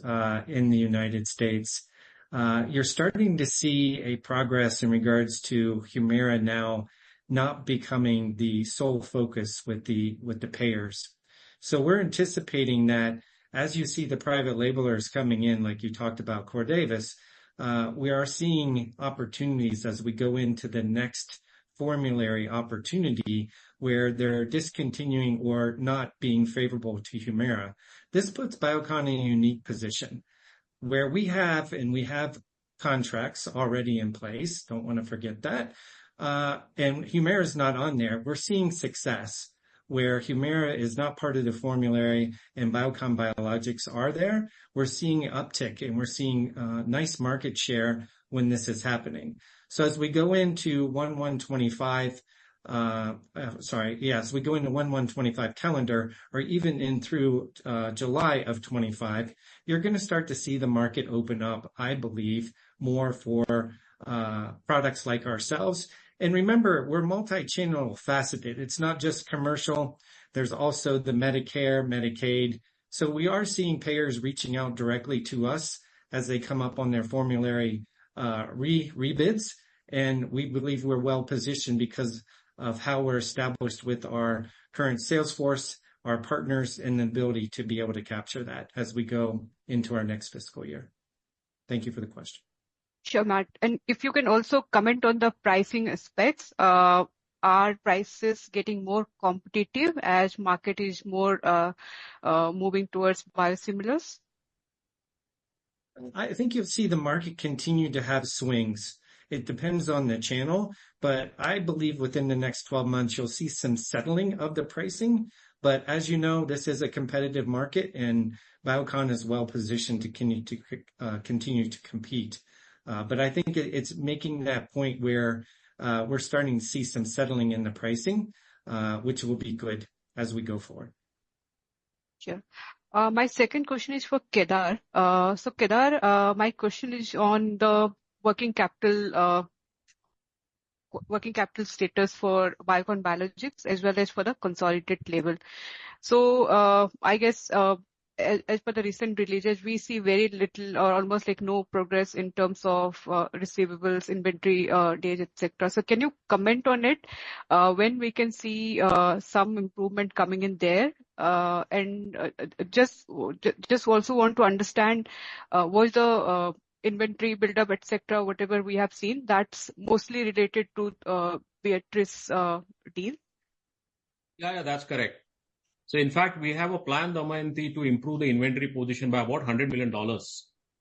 in the United States, you're starting to see a progress in regards to Humira now not becoming the sole focus with the payers. So we're anticipating that as you see the private labelers coming in, like you talked about Cordibis, we are seeing opportunities as we go into the next formulary opportunity where they're discontinuing or not being favorable to Humira. This puts Biocon in a unique position where we have contracts already in place. Don't want to forget that. And Humira is not on there. We're seeing success where Humira is not part of the formulary and Biocon Biologics are there. We're seeing uptick and we're seeing nice market share when this is happening. So as we go into 1/1/25, as we go into 1/1/25 calendar, or even in through July of 25, you're going to start to see the market open up, I believe, more for products like ourselves. And remember, we're multi-channel faceted. It's not just commercial. There's also the Medicare, Medicaid. So we are seeing payers reaching out directly to us as they come up on their formulary rebids. And we believe we're well positioned because of how we're established with our current sales force, our partners, and the ability to be able to capture that as we go into our next fiscal year. Thank you for the question. Sure, Matt. And if you can also comment on the pricing aspects, are prices getting more competitive as market is more moving towards biosimilars? I think you'll see the market continue to have swings. it depends on the channel, but I believe within the next 12 months, you'll see some settling of the pricing. But as you know, this is a competitive market, and Biocon is well positioned to continue to compete. But I think it's making that point where we're starting to see some settling in the pricing, which will be good as we go forward. Sure. My second question is for Kedar. So Kedar, my question is on the working capital status for Biocon Biologics as well as for the consolidated level. So I guess as per the recent releases, we see very little or almost like no progress in terms of receivables, inventory days, etc. So can you comment on it? When we can see some improvement coming in there? And just also want to understand was the inventory buildup, etc., whatever we have seen, that's mostly related to Beatrice deal? Yeah, that's correct. So in fact, we have a plan, Damayanti, to improve the inventory position by about $100 million.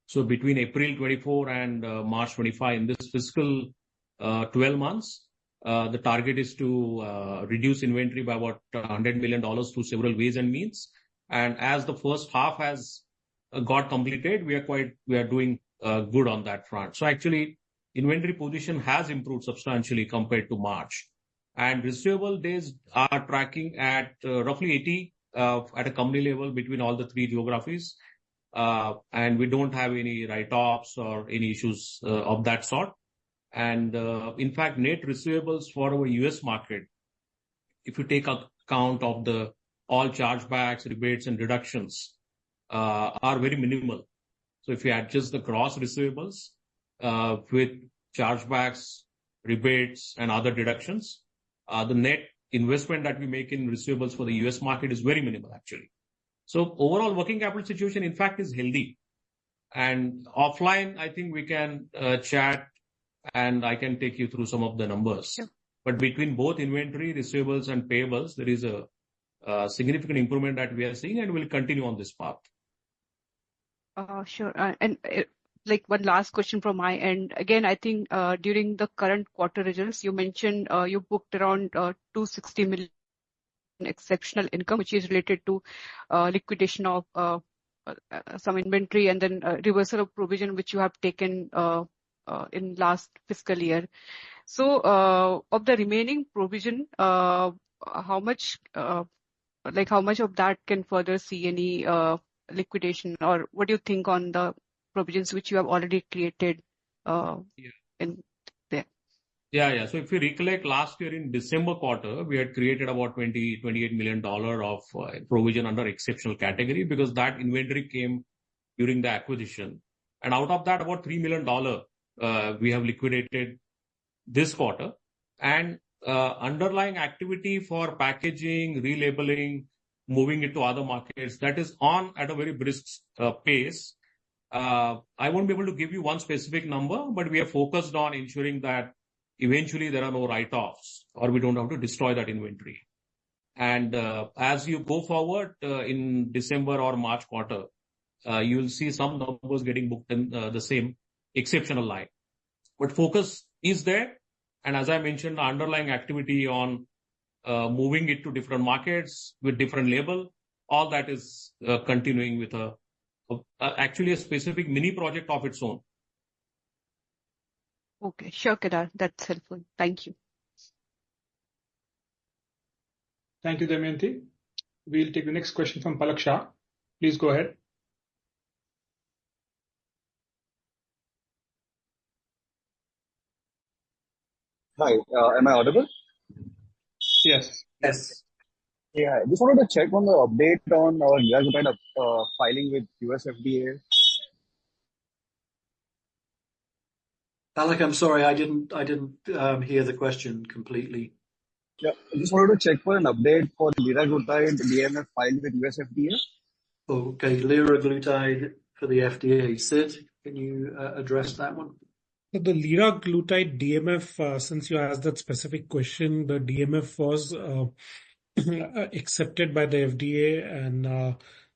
So between April 24 and March 25 in this fiscal 12 months, the target is to reduce inventory by about $100 million through several ways and means. And as the first half has got completed, we are doing good on that front. So actually, inventory position has improved substantially compared to March. And receivable days are tracking at roughly 80 at a company level between all the three geographies. And we don't have any write-offs or any issues of that sort. And in fact, net receivables for our US market, if you take account of all chargebacks, rebates, and deductions, are very minimal. So if you adjust the gross receivables with chargebacks, rebates, and other deductions, the net investment that we make in receivables for the US market is very minimal, actually. So overall working capital situation, in fact, is healthy. And offline, I think we can chat and I can take you through some of the numbers. Sure. But between both inventory, receivables, and payables, there is a significant improvement that we are seeing, and we'll continue on this path. Sure. And like one last question from my end. Again, I think during the current quarter results, you mentioned you booked around $260 million exceptional income, which is related to liquidation of some inventory and then reversal of provision, which you have taken in last fiscal year. So of the remaining provision, how much of that can further see any liquidation, or what do you think on the provisions which you have already created in there? Yeah. So if you recollect, last year in December quarter, we had created about $28 million of provision under exceptional category because that inventory came during the acquisition. And out of that, about $3 million we have liquidated this quarter. And underlying activity for packaging, relabeling, moving it to other markets, that is on at a very brisk pace. I won't be able to give you one specific number, but we are focused on ensuring that eventually there are no write-offs or we don't have to destroy that inventory. And as you go forward in December or March quarter, you'll see some numbers getting booked in the same exceptional line. But focus is there. And as I mentioned, the underlying activity on moving it to different markets with different label, all that is continuing with actually a specific mini project of its own. Okay, sure, Kedar. That's helpful. Thank you. Thank you, Damayanti. We'll take the next question from Palak Shah. Please go ahead. Hi, am I audible? Yes. Yes. Yeah, I just wanted to check on the update on our liraglutide filing with US FDA. Alec, I'm sorry, I didn't hear the question completely. Yeah, I just wanted to check for an update for liraglutide DMF filed with US FDA. Okay, liraglutide for the FDA. Sid, can you address that one? The liraglutide DMF, since you asked that specific question, the DMF was accepted by the FDA, and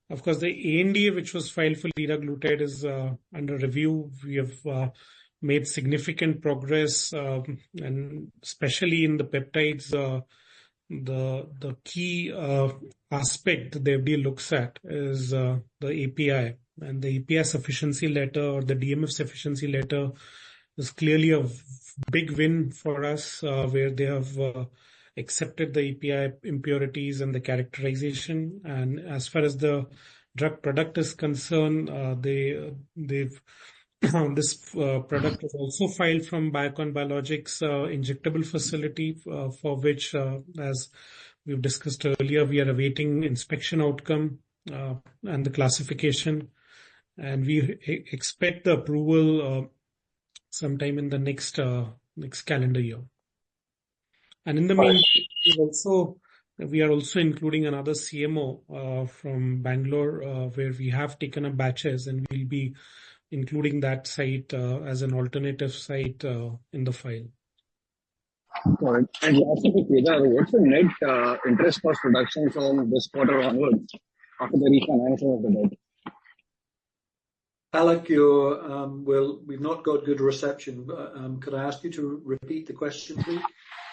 of course the ANDA which was filed for liraglutide is under review. We have made significant progress, and especially in the peptides. The key aspect that the FDA looks at is the API, and the API sufficiency letter or the DMF sufficiency letter is clearly a big win for us, where they have accepted the API impurities and the characterization. And as far as the drug product is concerned, they've this product was also filed from Biocon Biologics injectable facility, for which, as we've discussed earlier, we are awaiting inspection outcome and the classification, and we expect the approval sometime in the next calendar year. And in the meantime, we are also including another CMO from Bangalore, where we have taken up batches, and we'll be including that site as an alternative site in the file. All right. And lastly, Kedar, what's the net interest cost reduction from this quarter onwards after the refinancing of the debt? Alec, we've not got good reception. Could I ask you to repeat the question, please?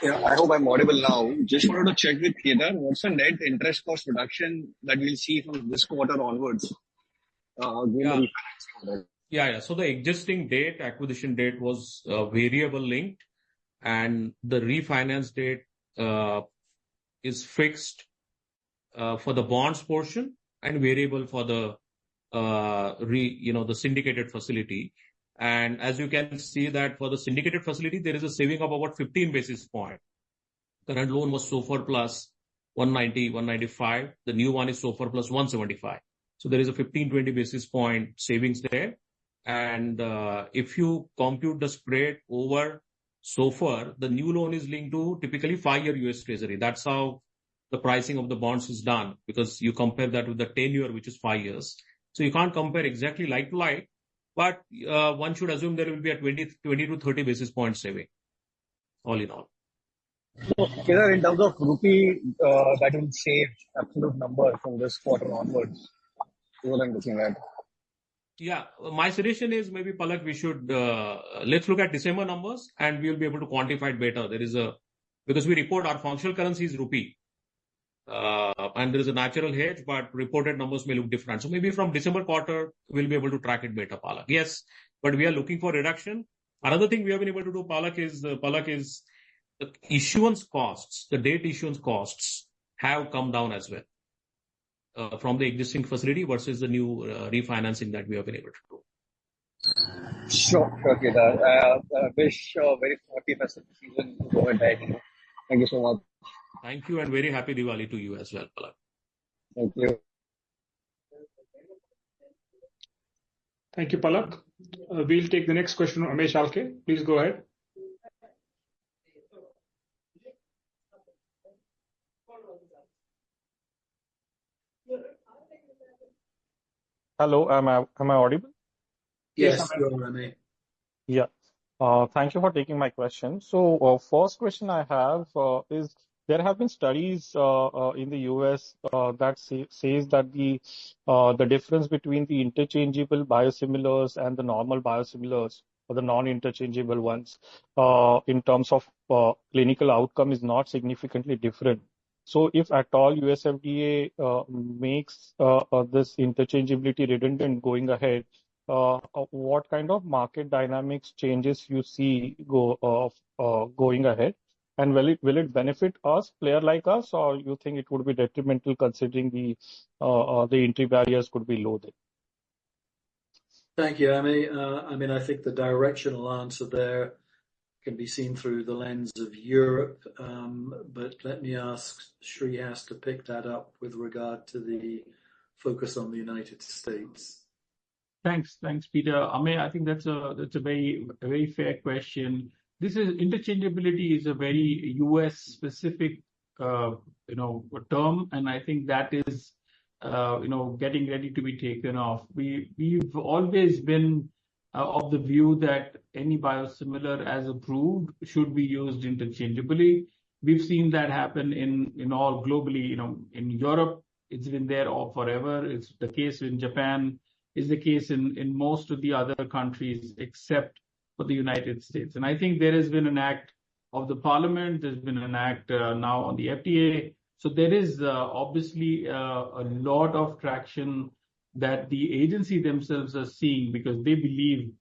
Yeah, I hope I'm audible now. Just wanted to check with Kedar, what's the net interest cost reduction that we'll see from this quarter onwards? Yeah. So the existing date, acquisition date, was variable linked, and the refinance date is fixed for the bonds portion and variable for the the syndicated facility. And as you can see that for the syndicated facility, there is a saving of about 15 basis points. Current loan was SOFR plus 190, 195. The new one is SOFR plus 175. So there is a 15-20 basis point savings there. And if you compute the spread over SOFR, the new loan is linked to typically 5-year US Treasury. That's how the pricing of the bonds is done, because you compare that with the 10-year, which is 5 years. So you can't compare exactly like to like, but one should assume there will be a 20 to 30 basis point saving, all in all. So, Kedar, in terms of rupee, that will save absolute number from this quarter onwards. Is what I'm looking at. Yeah, my suggestion is maybe, Palak, we should let's look at December numbers and we will be able to quantify it better. Because we report our functional currency is rupee, and there is a natural hedge, but reported numbers may look different. So maybe from December quarter we'll be able to track it better, Palak. Yes, but we are looking for reduction. Another thing we have been able to do, Palak, is the issuance costs, the debt issuance costs have come down as well. From the existing facility versus the new refinancing that we have been able to do. Sure, Kedar. Wish very happy festive season to go ahead. Thank you so much. Thank you, and very happy Diwali to you as well, Palak. Thank you. Thank you, Palak. We'll take the next question from Amesh Alke. Please go ahead. Hello, am I audible? Yes, you are, Remy. Yeah. Thank you for taking my question. So, first question I have is, there have been studies in the US that says that the difference between the interchangeable biosimilars and the normal biosimilars, or the non-interchangeable ones, in terms of clinical outcome is not significantly different. So if at all US FDA makes this interchangeability redundant going ahead, what kind of market dynamics changes you see going ahead? And will it benefit us, player like us, or you think it would be detrimental considering the entry barriers could be low there? Thank you, Amy. I think the directional answer there can be seen through the lens of Europe, but let me ask Shreehas to pick that up with regard to the focus on the United States. Thanks, Peter. I think that's a very fair question. This interchangeability is a very US specific term, and I think that is getting ready to be taken off. We've always been of the view that any biosimilar as approved should be used interchangeably. We've seen that happen in all globally. In Europe, it's been there all forever. It's the case in Japan. Is the case in most of the other countries except for the United States. And I think there has been an act of the Parliament, there's been an act now on the FDA. So there is obviously a lot of traction that the agency themselves are seeing, because they believe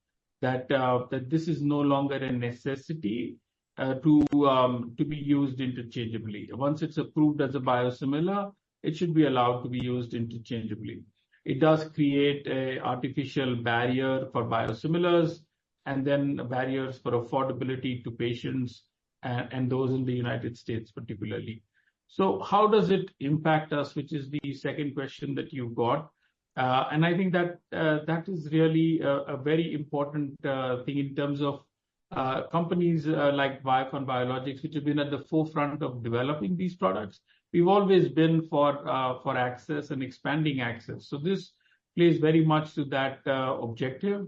that that this is no longer a necessity to be used interchangeably. Once it's approved as a biosimilar, it should be allowed to be used interchangeably. It does create an artificial barrier for biosimilars, and then barriers for affordability to patients and those in the United States particularly. So how does it impact us, which is the second question that you've got? And I think that that is really a very important thing in terms of companies like Biocon Biologics, which have been at the forefront of developing these products. We've always been for access and expanding access. So this plays very much to that objective,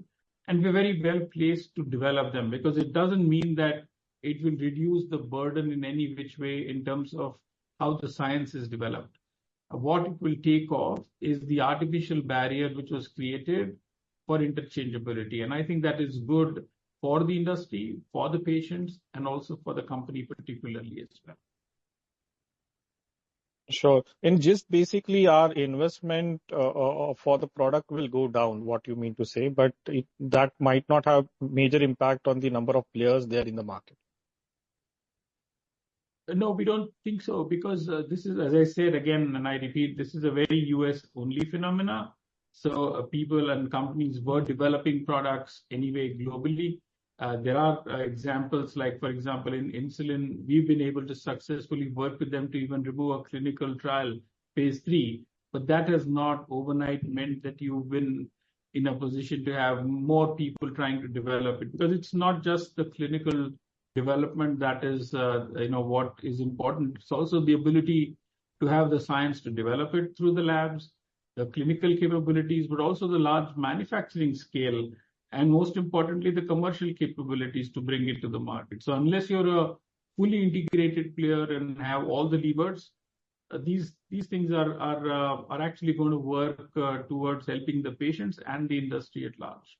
and we're very well placed to develop them, because it doesn't mean that it will reduce the burden in any which way in terms of how the science is developed. What it will take off is the artificial barrier which was created for interchangeability. And I think that is good for the industry, for the patients, and also for the company particularly as well. Sure. And just basically our investment for the product will go down, what you mean to say, but that might not have major impact on the number of players there in the market. No, we don't think so, because this is, as I said again, and I repeat, this is a very US only phenomena. So people and companies were developing products anyway globally. There are examples like, for example, in insulin, we've been able to successfully work with them to even remove a clinical trial, phase 3. But that has not overnight meant that you've been in a position to have more people trying to develop it, because it's not just the clinical development that is, what is important. It's also the ability to have the science to develop it through the labs, the clinical capabilities, but also the large manufacturing scale, and most importantly, the commercial capabilities to bring it to the market. So unless you're a fully integrated player and have all the levers, these things are actually going to work towards helping the patients and the industry at large.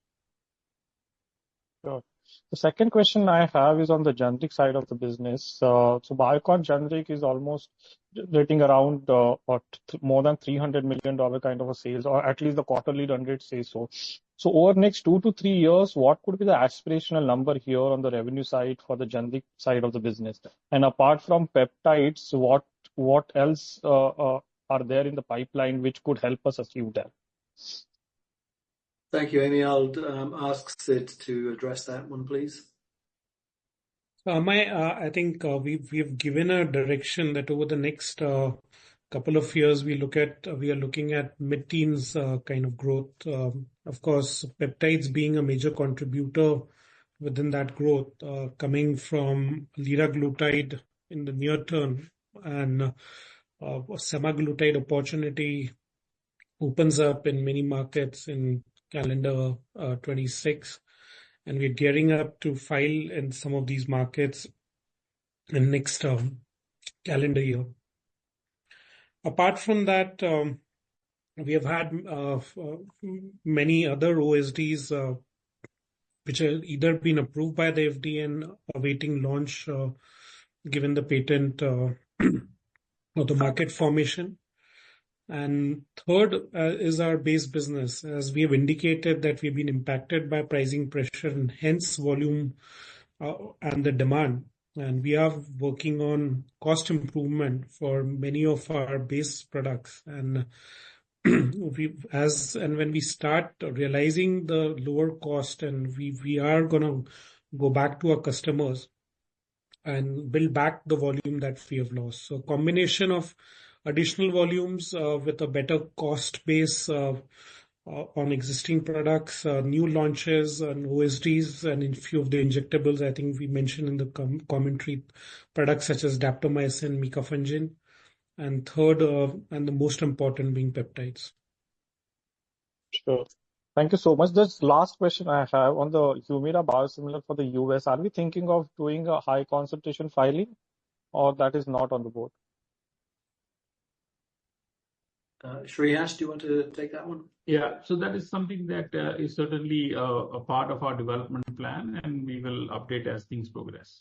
Sure. The second question I have is on the generic side of the business. So Biocon generic is almost getting around more than $300 million kind of a sales, or at least the quarterly run rate says so. So over the next 2 to 3 years, what could be the aspirational number here on the revenue side for the generic side of the business? And apart from peptides, what else are there in the pipeline which could help us achieve that? Thank you, Amy. I'll ask Sid to address that one, please. I think we've given a direction that over the next couple of years we are looking at mid-teens kind of growth. Of course, peptides being a major contributor within that growth, coming from liraglutide in the near term, and semaglutide opportunity opens up in many markets in calendar 26, and we're gearing up to file in some of these markets in next calendar year. Apart from that, we have had many other OSDs which have either been approved by the FDA and awaiting launch given the patent or the market formation. And third is our base business. As we have indicated that we've been impacted by pricing pressure and hence volume and the demand. And we are working on cost improvement for many of our base products. And when we start realizing the lower cost, and we are going to go back to our customers and build back the volume that we have lost. So combination of additional volumes with a better cost base on existing products, new launches and OSDs, and in few of the injectables, I think we mentioned in the commentary, products such as daptomycin, micafungin, and third and the most important being peptides. Sure. Thank you so much. This last question I have on the Humira biosimilar for the US. Are we thinking of doing a high concentration filing, or that is not on the board? Shreehas, do you want to take that one? Yeah, so that is something that is certainly a part of our development plan, and we will update as things progress.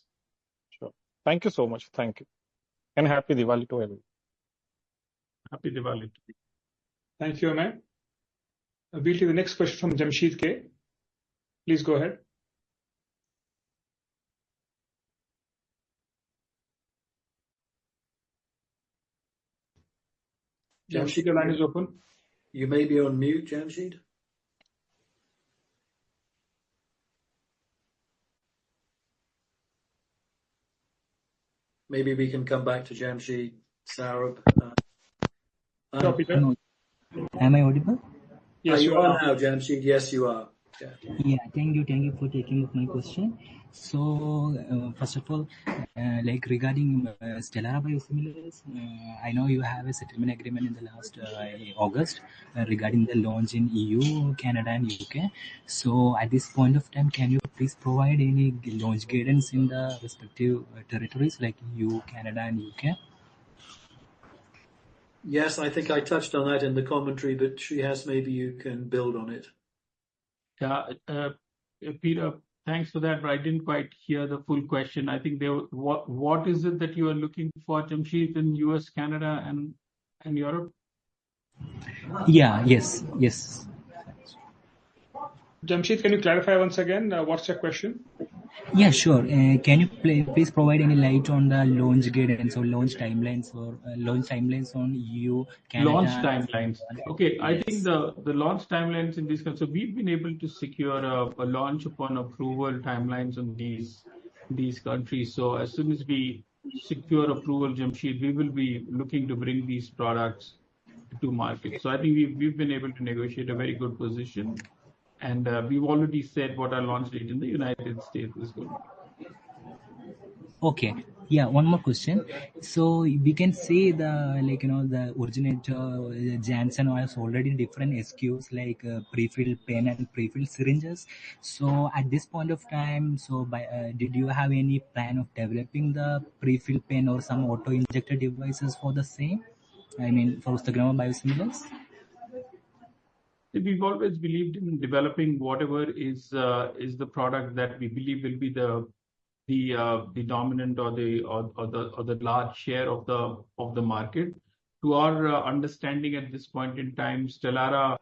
Sure. Thank you so much. Thank you. And happy Diwali to everyone. Happy Diwali. Thank you, Amay. We'll take the next question from Jamshed K. Please go ahead. Jamshed, your line is open. You may be on mute, Jamshed. Maybe we can come back to Jamshed, Saurabh. Peter. Am I audible? Yes, you are now, Jamshed. Yes, you are. Yeah, thank you for taking up my question. So, first of all, like regarding Stelara Biosimilars, I know you have a settlement agreement in the last August regarding the launch in EU, Canada, and UK. So, at this point of time, can you please provide any launch guidance in the respective territories like EU, Canada, and UK? Yes, I think I touched on that in the commentary, but Shreehas, maybe you can build on it. Yeah, Peter, thanks for that, but I didn't quite hear the full question. I think what is it that you are looking for, Jamshed, in US, Canada, and Europe? Yeah, yes. Jamshed, can you clarify once again? What's your question? Yeah, sure. Can you please provide any light on the launch guidance or launch timelines on EU, Canada? Launch timelines. Okay, I think the launch timelines in this case, so we've been able to secure a launch upon approval timelines on these countries. So as soon as we secure approval, Jamshed, we will be looking to bring these products to market. So I think we've been able to negotiate a very good position. And we've already said what our launch date in the United States is going to be. Okay. Yeah, one more question. So we can see the originator Janssen has already different SKUs like pre-filled pen and pre-filled syringes. So at this point of time, did you have any plan of developing the pre-filled pen or some auto-injector devices for the same? I mean, for Ustagrama biosimilars? We've always believed in developing whatever is the product that we believe will be the dominant or the large share of the market. To our understanding at this point in time, Stelara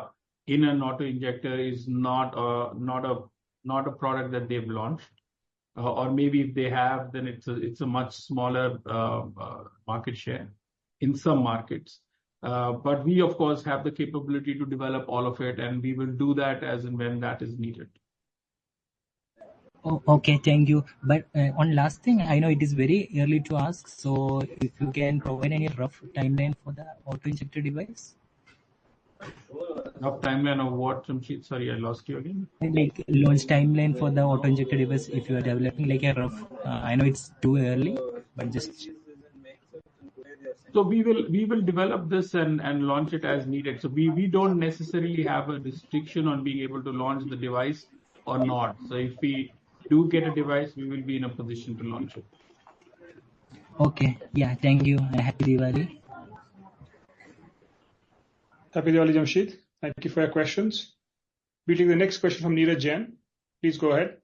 in an auto injector is not a product that they've launched, or maybe if they have, then it's a much smaller market share in some markets. But we, of course, have the capability to develop all of it, and we will do that as and when that is needed. Oh, okay, thank you. But one last thing, I know it is very early to ask, so if you can provide any rough timeline for the auto-injector device? Rough timeline of what, Jamshed? Sorry, I lost you again. Like launch timeline for the auto-injector device, if you are developing like a rough, I know it's too early, but just... So we will develop this and launch it as needed. So we don't necessarily have a restriction on being able to launch the device or not. So if we do get a device, we will be in a position to launch it. Okay. Yeah. Thank you. And happy Diwali. Happy Diwali, Jamshed. Thank you for your questions. We'll take the next question from Neeraj Jain. Please go ahead.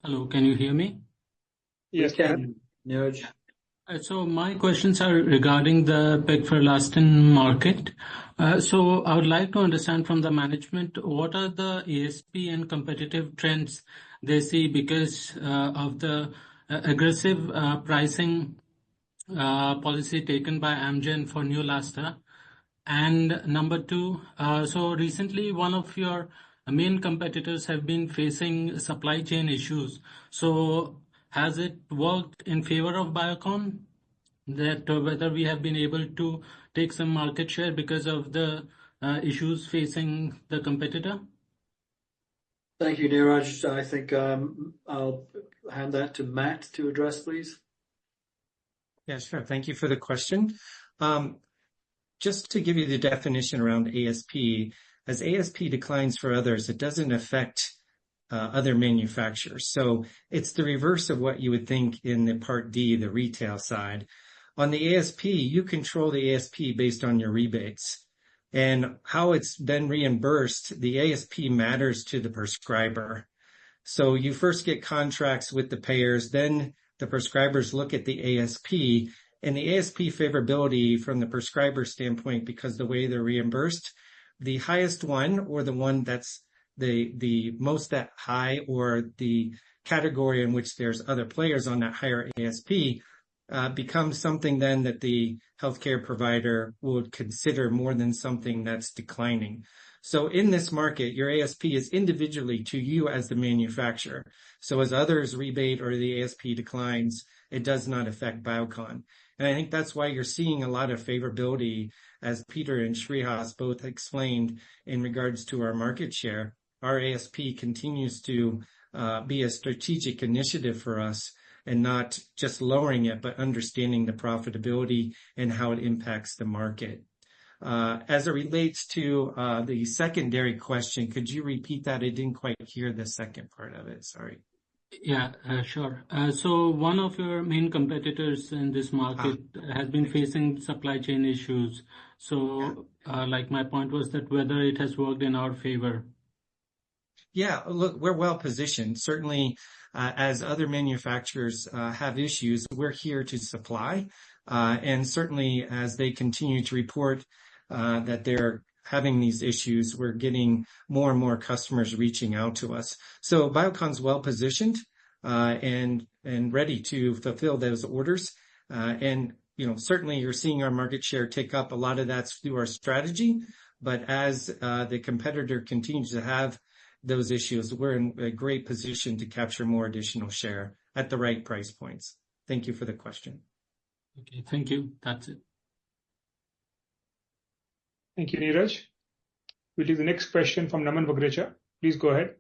Hello. Can you hear me? Yes, we can. Neeraj. So my questions are regarding the pegfilgrastim market. So I would like to understand from the management, what are the ASP and competitive trends they see because of the aggressive pricing policy taken by Amgen for Neulasta. And number two, so recently one of your main competitors have been facing supply chain issues. So has it worked in favor of Biocon, that whether we have been able to take some market share because of the issues facing the competitor? Thank you, Neeraj. I think I'll hand that to Matt to address, please. Yeah, sure. Thank you for the question. Just to give you the definition around ASP, as ASP declines for others, it doesn't affect other manufacturers. So it's the reverse of what you would think in the Part D, the retail side. On the ASP, you control the ASP based on your rebates. And how it's then reimbursed, the ASP matters to the prescriber. So you first get contracts with the payers, then the prescribers look at the ASP, and the ASP favorability from the prescriber standpoint, because the way they're reimbursed, the highest one or the one that's the most that high, or the category in which there's other players on that higher ASP, becomes something then that the healthcare provider would consider more than something that's declining. So in this market, your ASP is individually to you as the manufacturer. So as others rebate or the ASP declines, it does not affect Biocon. And I think that's why you're seeing a lot of favorability, as Peter and Shrihas both explained, in regards to our market share. Our ASP continues to be a strategic initiative for us, and not just lowering it, but understanding the profitability and how it impacts the market. As it relates to the secondary question, could you repeat that? I didn't quite hear the second part of it. Sorry. Yeah, sure. So one of your main competitors in this market has been facing supply chain issues. So, like my point was that whether it has worked in our favor. Yeah, look, we're well positioned. Certainly, as other manufacturers have issues, we're here to supply. And certainly, as they continue to report that they're having these issues, we're getting more and more customers reaching out to us. So Biocon's well positioned and ready to fulfill those orders. And certainly you're seeing our market share tick up. A lot of that's through our strategy. But as the competitor continues to have those issues, we're in a great position to capture more additional share at the right price points. Thank you for the question. Okay, thank you. That's it. Thank you, Neeraj. We'll take the next question from Naman Bagrecha. Please go ahead.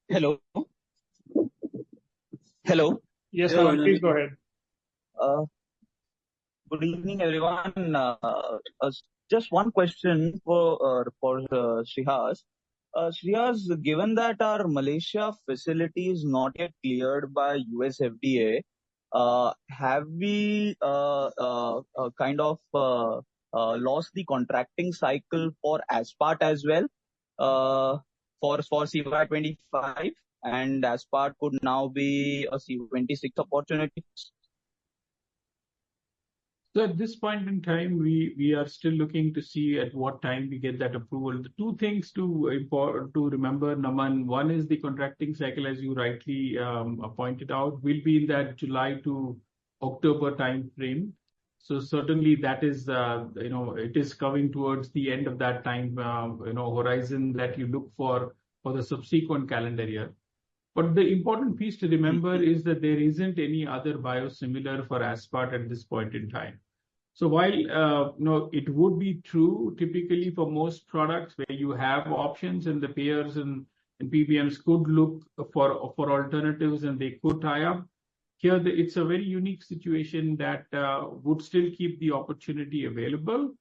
Hello. Hello. Yes, Naman, please go ahead. Good evening, everyone. Just one question for Shrihas. Shrihas, given that our Malaysia facility is not yet cleared by US FDA, have we kind of lost the contracting cycle for Aspart as well for CY25, and Aspart could now be a C26 opportunity? So at this point in time, we are still looking to see at what time we get that approval. The two things to remember, Naman. One is the contracting cycle, as you rightly pointed out, will be in that July to October time frame. So certainly that is, it is coming towards the end of that time, horizon that you look for the subsequent calendar year. But the important piece to remember is that there isn't any other biosimilar for Aspart at this point in time. So while it would be true typically for most products where you have options and the payers and PBMs could look for alternatives and they could tie up, here it's a very unique situation that would still keep the opportunity available.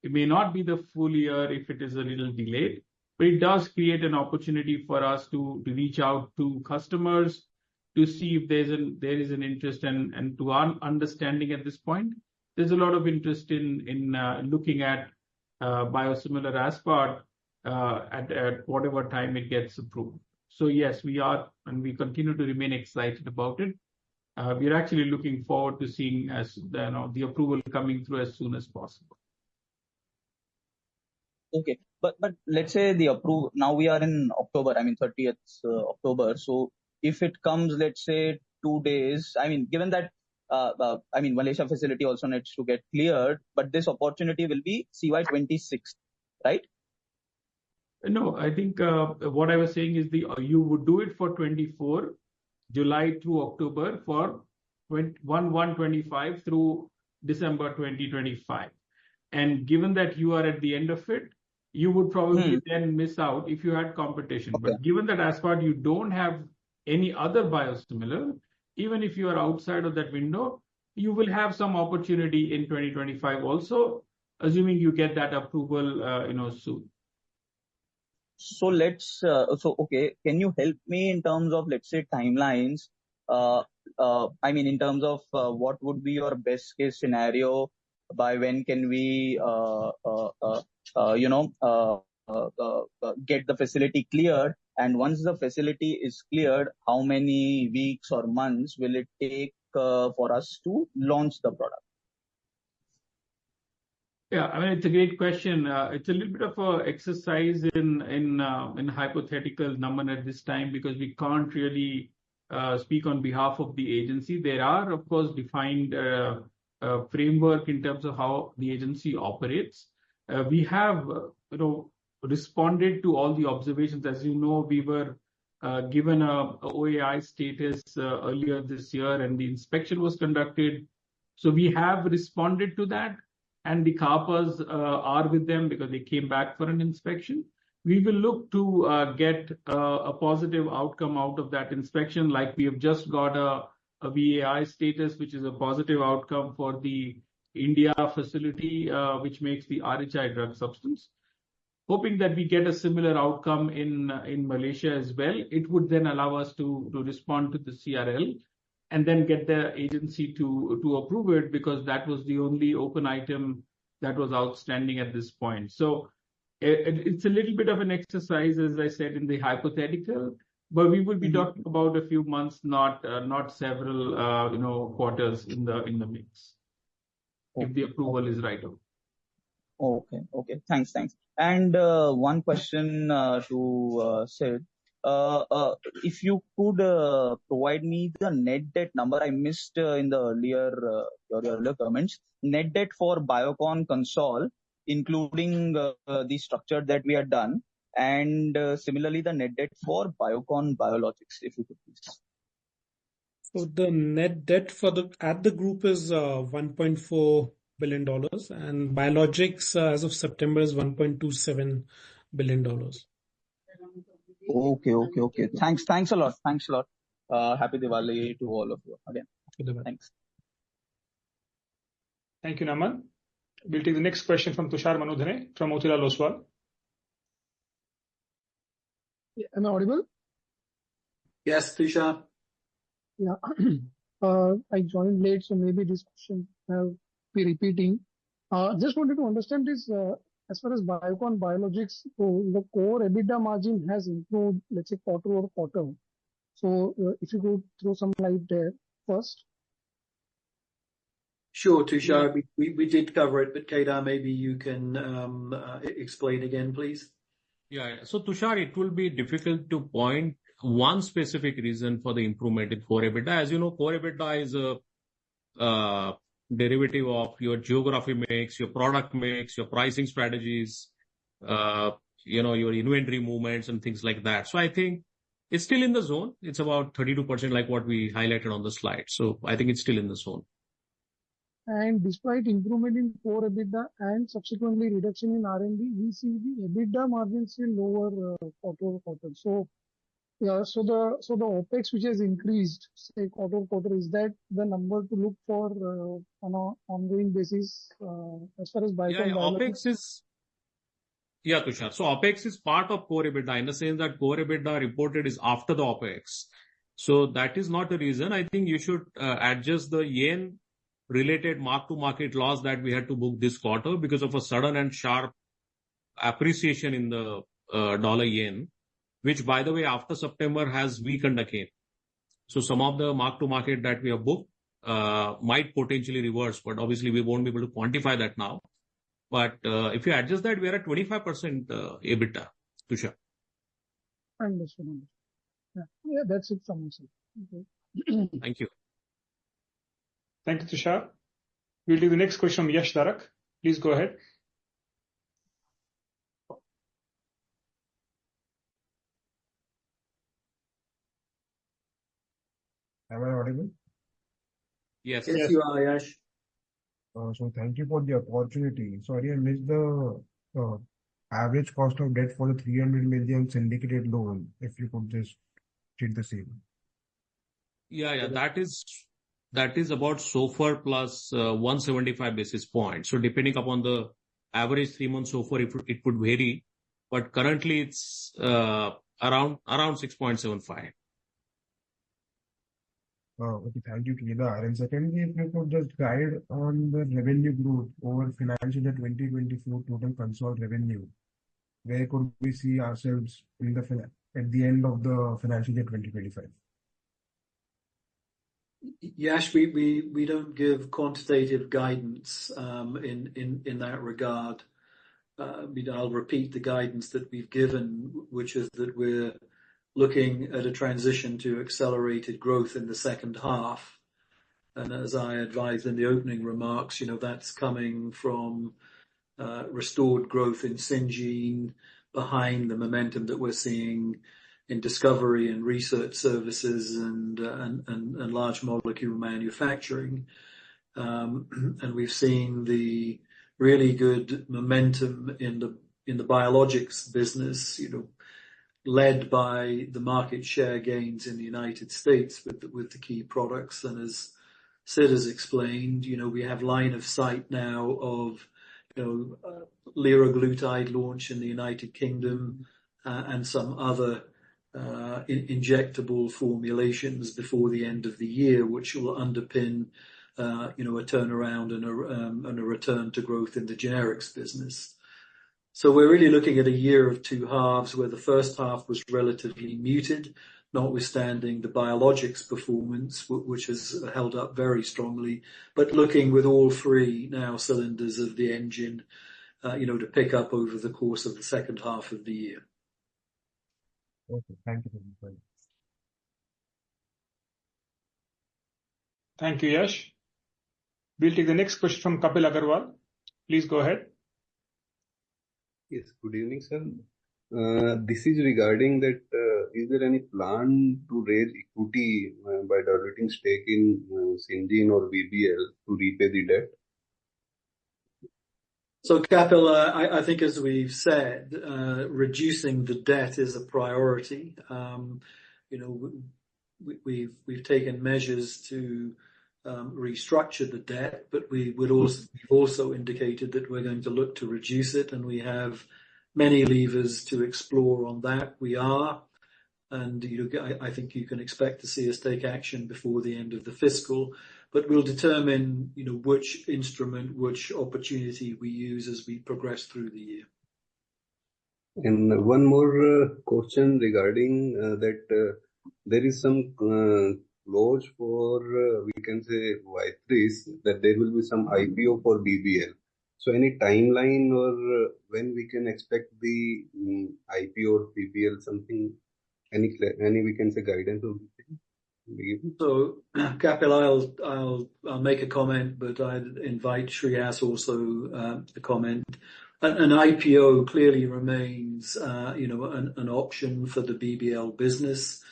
It may not be the full year if it is a little delayed, but it does create an opportunity for us to reach out to customers to see if there is an interest, and to our understanding at this point, there's a lot of interest in looking at biosimilar Aspart at whatever time it gets approved. So yes, we are, and we continue to remain excited about it. We're actually looking forward to seeing the approval coming through as soon as possible. Okay, but let's say the approval, now we are in October, 30th October. So if it comes, let's say 2 days, given that, Malaysia facility also needs to get cleared, but this opportunity will be CY26, right? No, I think what I was saying is you would do it for 24, July through October, for 1/1/25 through December 2025. And given that you are at the end of it, you would probably then miss out if you had competition. Okay. But given that Aspart, you don't have any other biosimilar, even if you are outside of that window, you will have some opportunity in 2025 also, assuming you get that approval, soon. Okay, can you help me in terms of, let's say, timelines? I mean, in terms of what would be your best case scenario? By when can we, get the facility cleared? And once the facility is cleared, how many weeks or months will it take for us to launch the product? Yeah, I mean, it's a great question. It's a little bit of a exercise in hypothetical number at this time, because we can't really speak on behalf of the agency. There are, of course, defined framework in terms of how the agency operates. We have, responded to all the observations. As you know, we were given a OAI status earlier this year, and the inspection was conducted. So we have responded to that. And the CAPAs are with them because they came back for an inspection. We will look to get a positive outcome out of that inspection, like we have just got a VAI status, which is a positive outcome for the India facility, which makes the RHI drug substance. Hoping that we get a similar outcome in Malaysia as well. It would then allow us to respond to the CRL and then get the agency to approve it, because that was the only open item that was outstanding at this point. So it's a little bit of an exercise, as I said, in the hypothetical, but we will be talking about a few months, not several quarters in the mix, if the approval is right. Okay. Thanks. And one question to Sid. If you could provide me the net debt number, I missed in the your earlier comments. Net debt for Biocon Concall, including the structure that we had done, and similarly the net debt for Biocon Biologics, if you could please. So the net debt at the group is $1.4 billion, and Biologics as of September is $1.27 billion. Okay. Thanks a lot. Happy Diwali to all of you again. Thanks. Thank you, Naman. We'll take the next question from Tushar Manudhane from Motilal Oswal. Yeah, am I audible? Yes, Tushar. Yeah. I joined late, so maybe this question will be repeating. Just wanted to understand this. As far as Biocon Biologics, the core EBITDA margin has improved, let's say, quarter-over-quarter. So if you could throw some light there first. Sure, Tushar. We did cover it, but Kedar, maybe you can explain again, please. Yeah. So Tushar, it will be difficult to point one specific reason for the improvement in core EBITDA. As you know, core EBITDA is a derivative of your geography mix, your product mix, your pricing strategies, your inventory movements and things like that. So I think it's still in the zone. It's about 32%, like what we highlighted on the slide. So I think it's still in the zone. And despite improvement in core EBITDA and subsequently reduction in R&D, we see the EBITDA margin still lower quarter-over-quarter. So yeah, so the OPEX which has increased, say quarter-over-quarter, is that the number to look for on an ongoing basis as far as Biocon Biologics? Tushar. So OPEX is part of core EBITDA in the sense that core EBITDA reported is after the OPEX. So that is not a reason. I think you should adjust the yen related mark-to-market loss that we had to book this quarter because of a sudden and sharp appreciation in the dollar yen, which, by the way, after September has weakened again. So some of the mark-to-market that we have booked might potentially reverse, but obviously we won't be able to quantify that now. But if you adjust that, we are at 25% EBITDA, Tushar. Understood. Yeah, that's it from me. Okay. Thank you. Thank you, Tushar. We'll do the next question from Yash Darak. Please go ahead. Am I audible? Yes, you are, Yash. So thank you for the opportunity. Sorry, I missed the average cost of debt for the 300 million syndicated loan. If you could just state the same. Yeah. That is about SOFR plus 175 basis points. So depending upon the average 3 months SOFR, it would vary. but currently it's around 6.75. Okay, thank you, Kedar. And secondly, if you could just guide on the revenue growth over financial year 2024 total consolidated revenue. Where could we see ourselves in at the end of the financial year 2025? Yash, we don't give quantitative guidance in that regard. I'll repeat the guidance that we've given, which is that we're looking at a transition to accelerated growth in the second half. And as I advised in the opening remarks, that's coming from restored growth in Syngene behind the momentum that we're seeing in discovery and research services and large molecule manufacturing. And we've seen the really good momentum in the biologics business, led by the market share gains in the United States with the key products. And as Sid has explained, we have line of sight now of liraglutide launch in the United Kingdom and some other injectable formulations before the end of the year, which will underpin a turnaround and a return to growth in the generics business. So we're really looking at a year of two halves, where the first half was relatively muted, notwithstanding the biologics performance, which has held up very strongly, but looking with all three now cylinders of the engine, to pick up over the course of the second half of the year. Okay, thank you. Thank you, Yash. We'll take the next question from Kapil Agarwal. Please go ahead. Yes, good evening, sir. This is regarding that, is there any plan to raise equity by diluting stake in Syngene or BBL to repay the debt? So, Kapil, I think as we've said, reducing the debt is a priority. We've taken measures to restructure the debt, but we've also indicated that we're going to look to reduce it, and we have many levers to explore on that. We are, and I think you can expect to see us take action before the end of the fiscal, but we'll determine which instrument, which opportunity we use as we progress through the year. And one more question regarding that there is some clause for, we can say, Y3s, that there will be some IPO for BBL. So any timeline or when we can expect the IPO or BBL, something, any we can say guidance on this? So, Kapil, I'll make a comment, but I'd invite Shreyas also to comment. An IPO clearly remains, an option for the BBL business.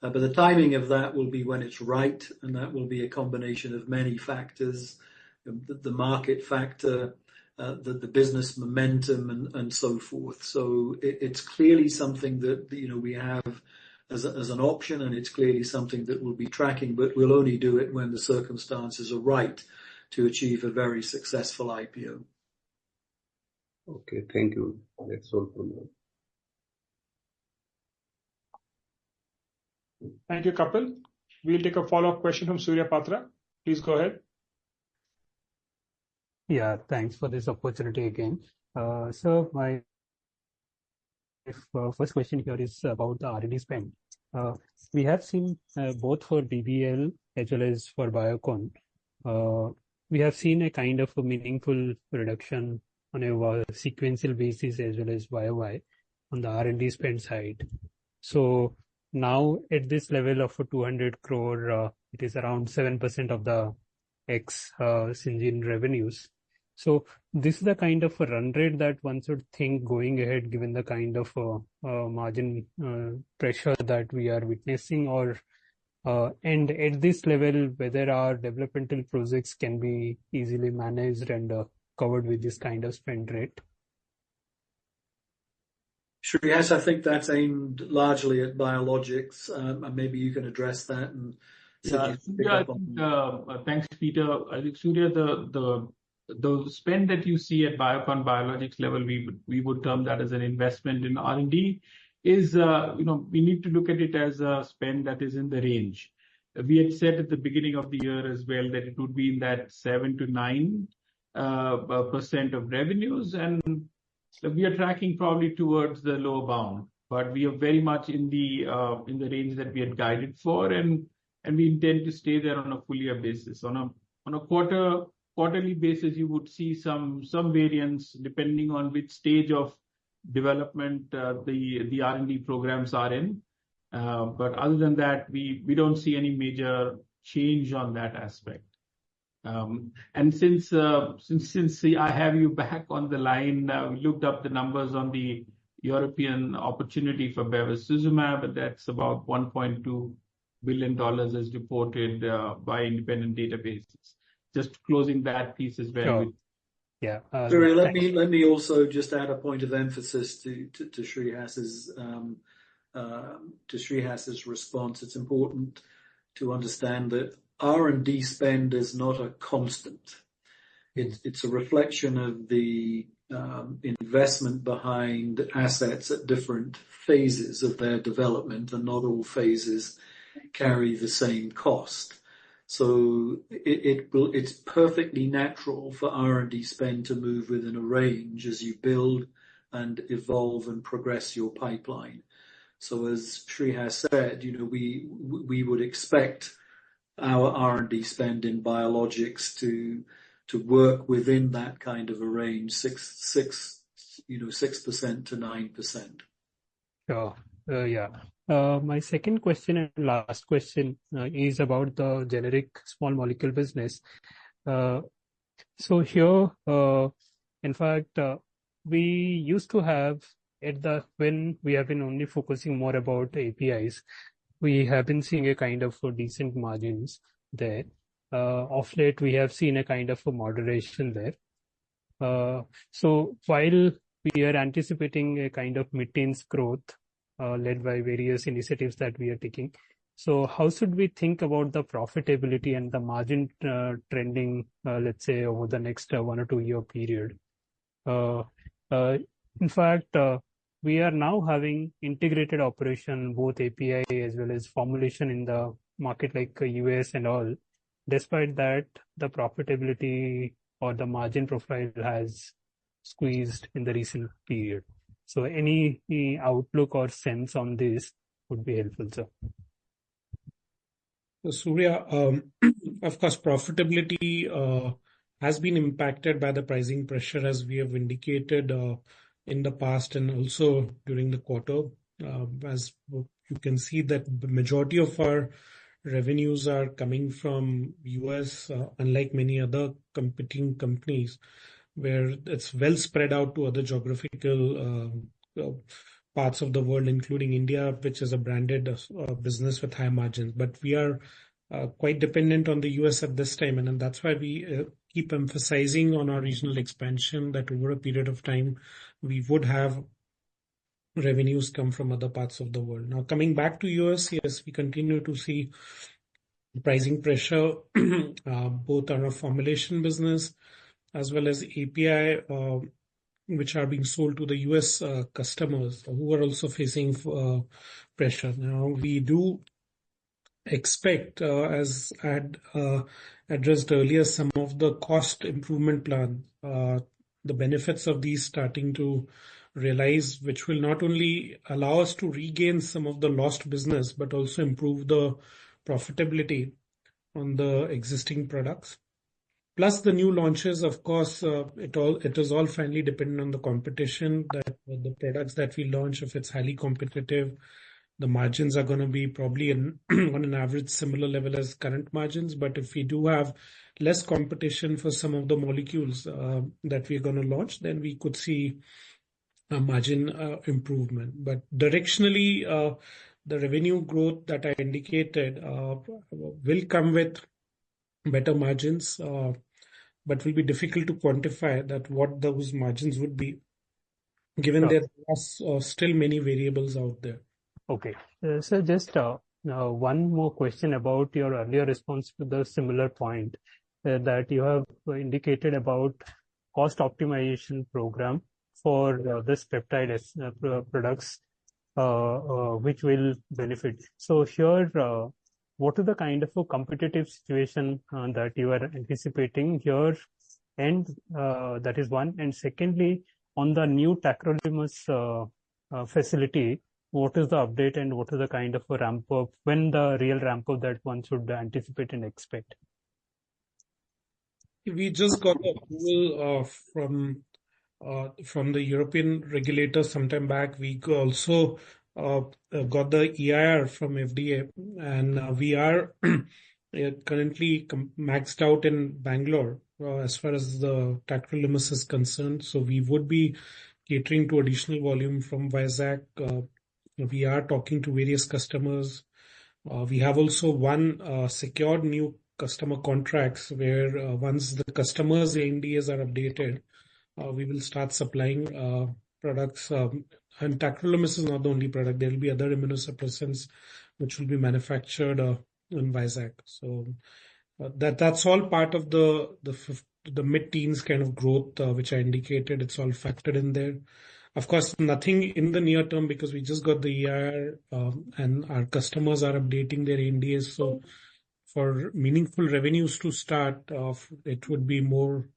But the timing of that will be when it's right, and that will be a combination of many factors, the market factor, the business momentum, and so forth. So it's clearly something that we have as an option, and it's clearly something that we'll be tracking, but we'll only do it when the circumstances are right to achieve a very successful IPO. Okay, thank you. That's all from me. Thank you, Kapil. We'll take a follow-up question from Surya Patra. Please go ahead. Yeah, thanks for this opportunity again. So my first question here is about the R&D spend. We have seen both for BBL as well as for Biocon, we have seen a kind of a meaningful reduction on a sequential basis as well as YOY on the R&D spend side. So now at this level of 200 crore, it is around 7% of the ex-Syngene revenues. So this is the kind of a run rate that one should think going ahead, given the kind of margin pressure that we are witnessing, or and at this level, whether our developmental projects can be easily managed and covered with this kind of spend rate. Shreyas, I think that's aimed largely at biologics. Maybe you can address that. And thanks, Peter. I think, Surya, the the spend that you see at Biocon Biologics level, we would term that as an investment in R&D, is, we need to look at it as a spend that is in the range. We had said at the beginning of the year as well that it would be in that 7 to 9% of revenues, and we are tracking probably towards the lower bound, but we are very much in the range that we had guided for, and we intend to stay there on a full year basis. On a quarterly basis, you would see some variance depending on which stage of development the R&D programs are in. But other than that, we don't see any major change on that aspect. And since I have you back on the line, we looked up the numbers on the European opportunity for bevacizumab, and that's about $1.2 billion as reported by independent databases. Just closing that piece as well. Sure. Yeah. Sorry, let me also just add a point of emphasis to Srihas's response. It's important to understand that R&D spend is not a constant. It's a reflection of the investment behind assets at different phases of their development, and not all phases carry the same cost. So it's perfectly natural for R&D spend to move within a range as you build and evolve and progress your pipeline. So as Srihas said, we would expect our R&D spend in biologics to work within that kind of a range, 6% to 9%. Sure. Yeah. My second question and last question is about the generic small molecule business. So here, in fact, we used to have when we have been only focusing more about APIs, we have been seeing a kind of decent margins there. Of late, we have seen a kind of a moderation there. So while we are anticipating a kind of mid-teens growth, led by various initiatives that we are taking. So how should we think about the profitability and the margin trending, let's say, over the next 1 or 2 year period? In fact, we are now having integrated operation, both API as well as formulation in the market like US and all. Despite that, the profitability or the margin profile has squeezed in the recent period. So any outlook or sense on this would be helpful, sir. Surya, of course, profitability has been impacted by the pricing pressure, as we have indicated in the past and also during the quarter. As you can see that the majority of our revenues are coming from US, unlike many other competing companies, where it's well spread out to other geographical parts of the world, including India, which is a branded business with high margins. But we are quite dependent on the US at this time, and that's why we keep emphasizing on our regional expansion that over a period of time, we would have revenues come from other parts of the world. Now, coming back to US, yes, we continue to see pricing pressure, both on our formulation business as well as API, which are being sold to the US customers who are also facing pressure. Now, we do expect, as I had addressed earlier, some of the cost improvement plan, the benefits of these starting to realize, which will not only allow us to regain some of the lost business, but also improve the profitability on the existing products. Plus the new launches, of course, it is all finally dependent on the competition, that the products that we launch, if it's highly competitive, the margins are going to be probably on an average similar level as current margins. But if we do have less competition for some of the molecules that we're going to launch, then we could see a margin improvement. But directionally, the revenue growth that I indicated will come with better margins, but will be difficult to quantify that what those margins would be, given there are still many variables out there. Okay. So just one more question about your earlier response to the similar point. that you have indicated about cost optimization program for this peptide products, which will benefit. So here, what is the kind of a competitive situation that you are anticipating here? And that is one. And secondly, on the new tacrolimus facility, what is the update and what is the kind of a ramp up, when the real ramp up that one should anticipate and expect? We just got the approval from the European regulator sometime back. We also got the EIR from FDA, and we are currently maxed out in Bangalore as far as the tacrolimus is concerned. So we would be catering to additional volume from Vizag. We are talking to various customers. We have also secured new customer contracts where once the customers' ANDAs are updated, we will start supplying products. And tacrolimus is not the only product. There will be other immunosuppressants which will be manufactured in Vizag. So that's all part of the mid-teens kind of growth which I indicated. It's all factored in there. Of course, nothing in the near term because we just got the EIR and our customers are updating their ANDAs. So for meaningful revenues to start, it would be more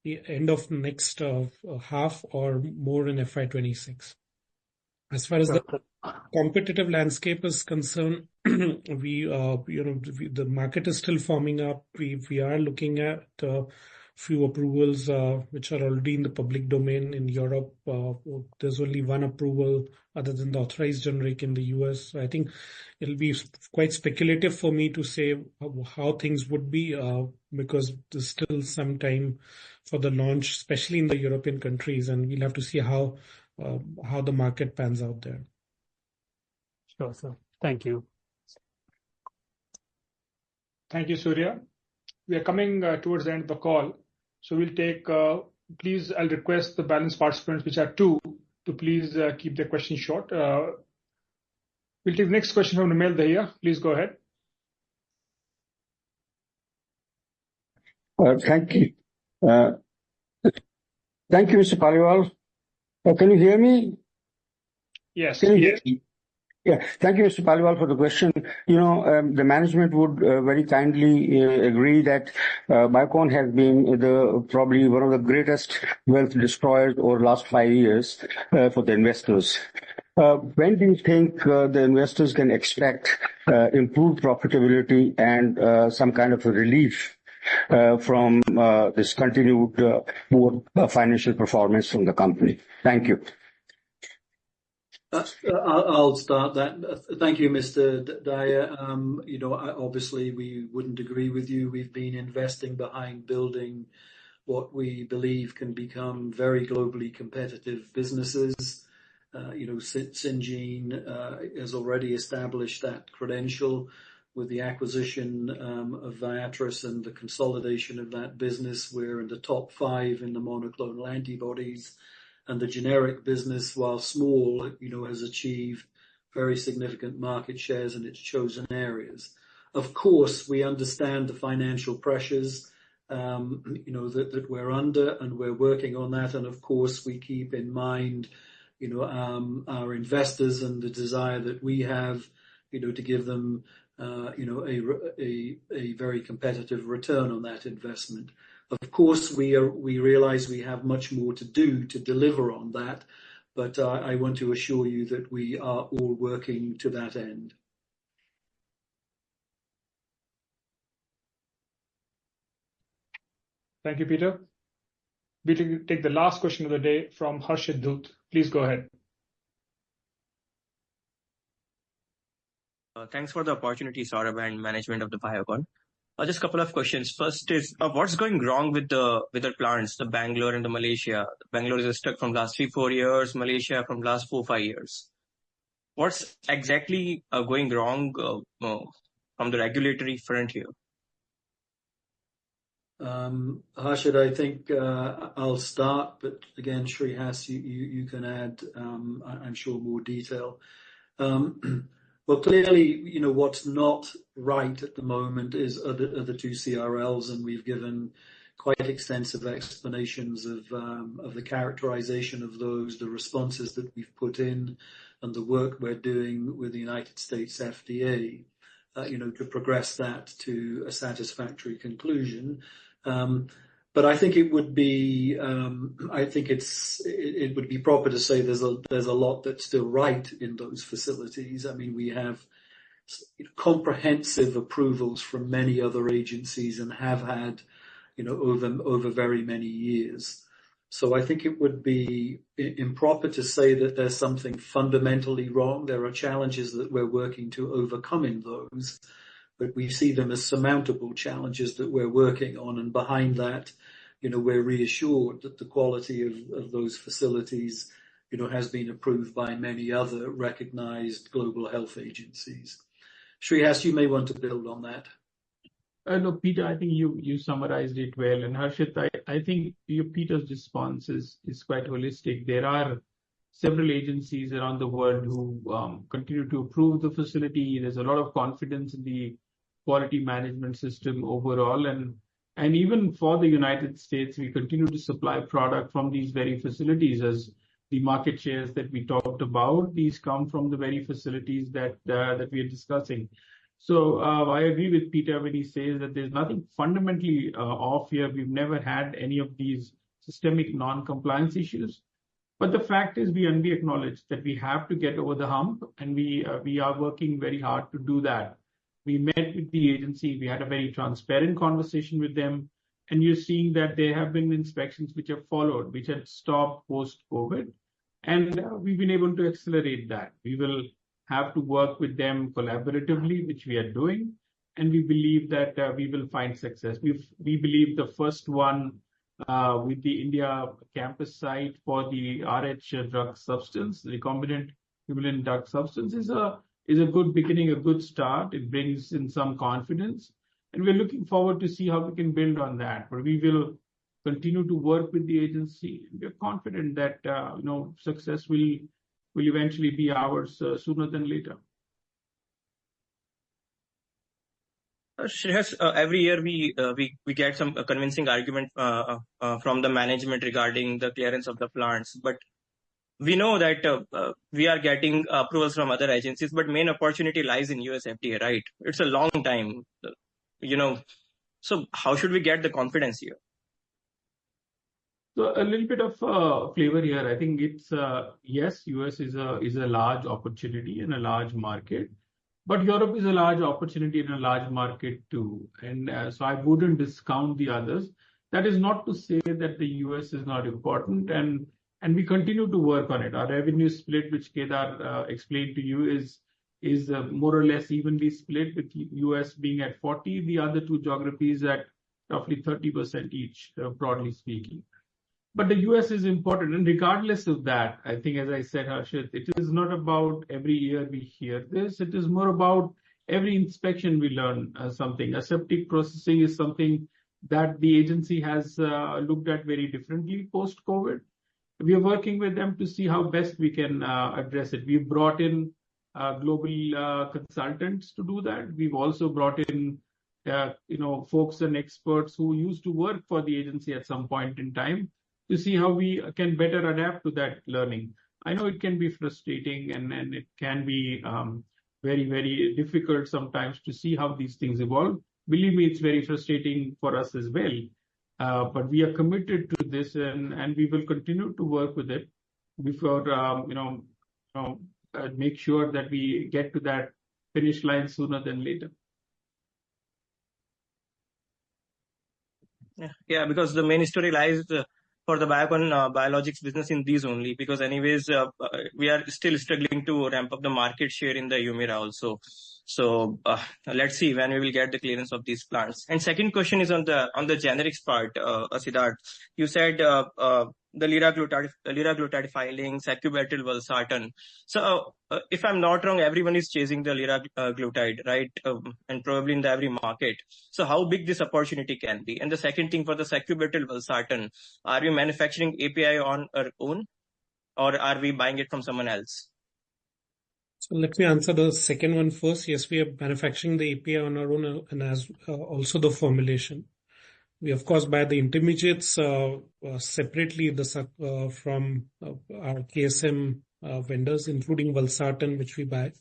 end of next half or more in FY26. As far as the competitive landscape is concerned, the market is still forming up. We are looking at few approvals which are already in the public domain in Europe. There's only one approval other than the authorized generic in the US. I think it'll be quite speculative for me to say how things would be because there's still some time for the launch, especially in the European countries, and we'll have to see how the market pans out there. Sure, sir. Thank you. Thank you, Surya. We are coming towards the end of the call. So we'll take, please, I'll request the balance participants, which are two, to please keep their questions short. We'll take the next question from Namel Dahiya. Please go ahead. Thank you. Thank you, Mr. Paliwal. Can you hear me? Yes. Can you hear me? Yeah. Thank you, Mr. Paliwal, for the question. The management would very kindly agree that Biocon has been probably one of the greatest wealth destroyers over the last 5 years for the investors. When do you think the investors can expect improved profitability and some kind of a relief from this continued poor financial performance from the company? Thank you. I'll start that. Thank you, Mr. Daya. Obviously we wouldn't agree with you. We've been investing behind building what we believe can become very globally competitive businesses. Syngene has already established that credential with the acquisition of Viatris and the consolidation of that business. We're in the top 5 in the monoclonal antibodies. And the generic business, while small, has achieved very significant market shares in its chosen areas. Of course, we understand the financial pressures, that we're under, and we're working on that. And of course, we keep in mind, our investors and the desire that we have, to give them, a very competitive return on that investment. Of course, we realize we have much more to do to deliver on that, but I want to assure you that we are all working to that end. Thank you, Peter. We take the last question of the day from Harshit Dhoot. Please go ahead. Thanks for the opportunity, Saurabh and management of the Biocon. Just a couple of questions. First is, what's going wrong with the plants, the Bangalore and the Malaysia? Bangalore is stuck from last 3-4 years, Malaysia from last 4-5 years. What's exactly going wrong from the regulatory front here? Harshit, I think I'll start, but again, Shreehas, you can add, I'm sure, more detail. Well, clearly, what's not right at the moment are the two CRLs, and we've given quite extensive explanations of the characterization of those, the responses that we've put in, and the work we're doing with the United States FDA, to progress that to a satisfactory conclusion. But I think it would be, it would be proper to say there's a lot that's still right in those facilities. I mean, we have comprehensive approvals from many other agencies and have had, over very many years. So I think it would be improper to say that there's something fundamentally wrong. There are challenges that we're working to overcome in those, but we see them as surmountable challenges that we're working on. And behind that, we're reassured that the quality of those facilities, has been approved by many other recognized global health agencies. Shrihas, you may want to build on that. No, Peter, I think you summarized it well. And Harshit, I think Peter's response is quite holistic. There are several agencies around the world who continue to approve the facility. There's a lot of confidence in the quality management system overall. And even for the United States, we continue to supply product from these very facilities. As the market shares that we talked about, these come from the very facilities that we are discussing. So I agree with Peter when he says that there's nothing fundamentally off here. We've never had any of these systemic non-compliance issues. But the fact is, we acknowledge that we have to get over the hump, and we are working very hard to do that. We met with the agency. We had a very transparent conversation with them. And you're seeing that there have been inspections which have followed, which had stopped post-COVID. And we've been able to accelerate that. We will have to work with them collaboratively, which we are doing. And we believe that we will find success. We believe the first one with the India campus site for the RH drug substance, the recombinant human drug substance, is a good beginning, a good start. It brings in some confidence. And we're looking forward to see how we can build on that. But we will continue to work with the agency. We're confident that success will eventually be ours sooner than later. Shreyas, every year we get some convincing argument from the management regarding the clearance of the plants. But we know that we are getting approvals from other agencies, but main opportunity lies in US FDA, right? It's a long time, So how should we get the confidence here? So a little bit of flavor here. I think it's yes, US is a large opportunity and a large market, but Europe is a large opportunity and a large market too. And so I wouldn't discount the others. That is not to say that the US is not important, and we continue to work on it. Our revenue split, which Kedar explained to you, is more or less evenly split, with US being at 40, the other two geographies at roughly 30% each, broadly speaking. But the US is important. And regardless of that, I think, as I said, Harshit, it is not about every year we hear this. It is more about every inspection we learn something. Aseptic processing is something that the agency has looked at very differently post-COVID. We are working with them to see how best we can address it. We've brought in global consultants to do that. We've also brought in folks and experts who used to work for the agency at some point in time, to see how we can better adapt to that learning. I know it can be frustrating and it can be very, very difficult sometimes to see how these things evolve. Believe me, it's very frustrating for us as well. But we are committed to this, and we will continue to work with it before, make sure that we get to that finish line sooner than later. Yeah, because the main story lies for the Biocon biologics business in these only, because anyways, we are still struggling to ramp up the market share in the Humira also. So let's see when we will get the clearance of these plants. And second question is on the generics part, Siddharth. You said the liraglutide filing, sacubitril valsartan. So if I'm not wrong, everyone is chasing the liraglutide, right? And probably in every market. So how big this opportunity can be? And the second thing, for the sacubitril valsartan, are we manufacturing API on our own, or are we buying it from someone else? So let me answer the second one first. Yes, we are manufacturing the API on our own and as also the formulation. We, of course, buy the intermediates separately from our KSM vendors, including valsartan, which we buy.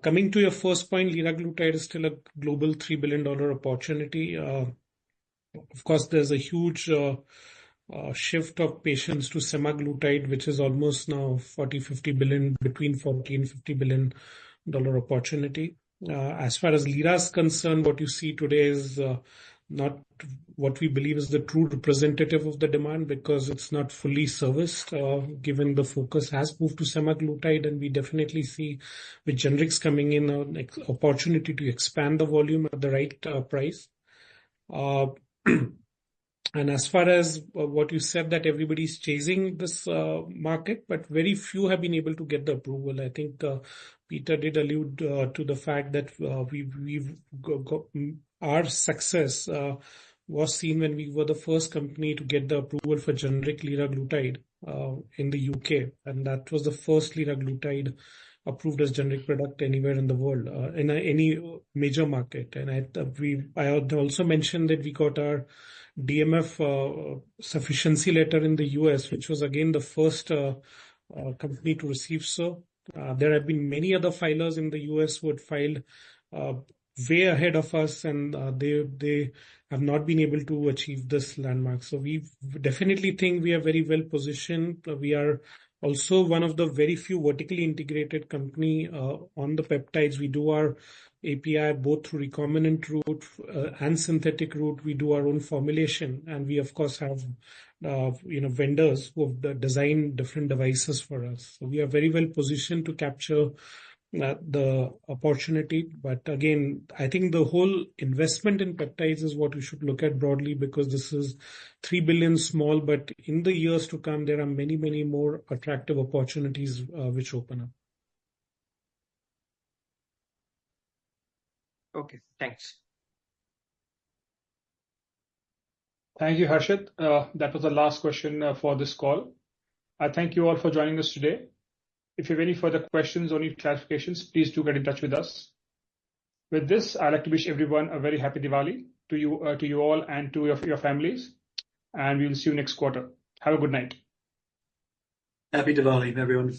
Coming to your first point, liraglutide is still a global $3 billion opportunity. Of course, there's a huge shift of patients to semaglutide, which is almost now 40-50 billion, between 40 and $50 billion opportunity. As far as lira is concerned, what you see today is not what we believe is the true representative of the demand, because it's not fully serviced, given the focus has moved to semaglutide, and we definitely see with generics coming in an opportunity to expand the volume at the right price. And as far as what you said, that everybody's chasing this market, but very few have been able to get the approval. I think Peter did allude to the fact that our success was seen when we were the first company to get the approval for generic liraglutide in the UK, and that was the first liraglutide approved as generic product anywhere in the world, in any major market. And I had also mentioned that we got our DMF sufficiency letter in the US, which was again the first company to receive so. There have been many other filers in the US who had filed way ahead of us, and they have not been able to achieve this landmark. So we definitely think we are very well positioned. We are also one of the very few vertically integrated company on the peptides. We do our API both through recombinant route and synthetic route. We do our own formulation, and we of course have vendors who have designed different devices for us. So we are very well positioned to capture the opportunity. But again, I think the whole investment in peptides is what we should look at broadly, because this is 3 billion small, but in the years to come, there are many, many more attractive opportunities which open up. Okay, thanks. Thank you, Harshit. That was the last question for this call. I thank you all for joining us today. If you have any further questions or need clarifications, please do get in touch with us. With this, I'd like to wish everyone a very happy Diwali to you all and to your families, and we will see you next quarter. Have a good night. Happy Diwali, everyone.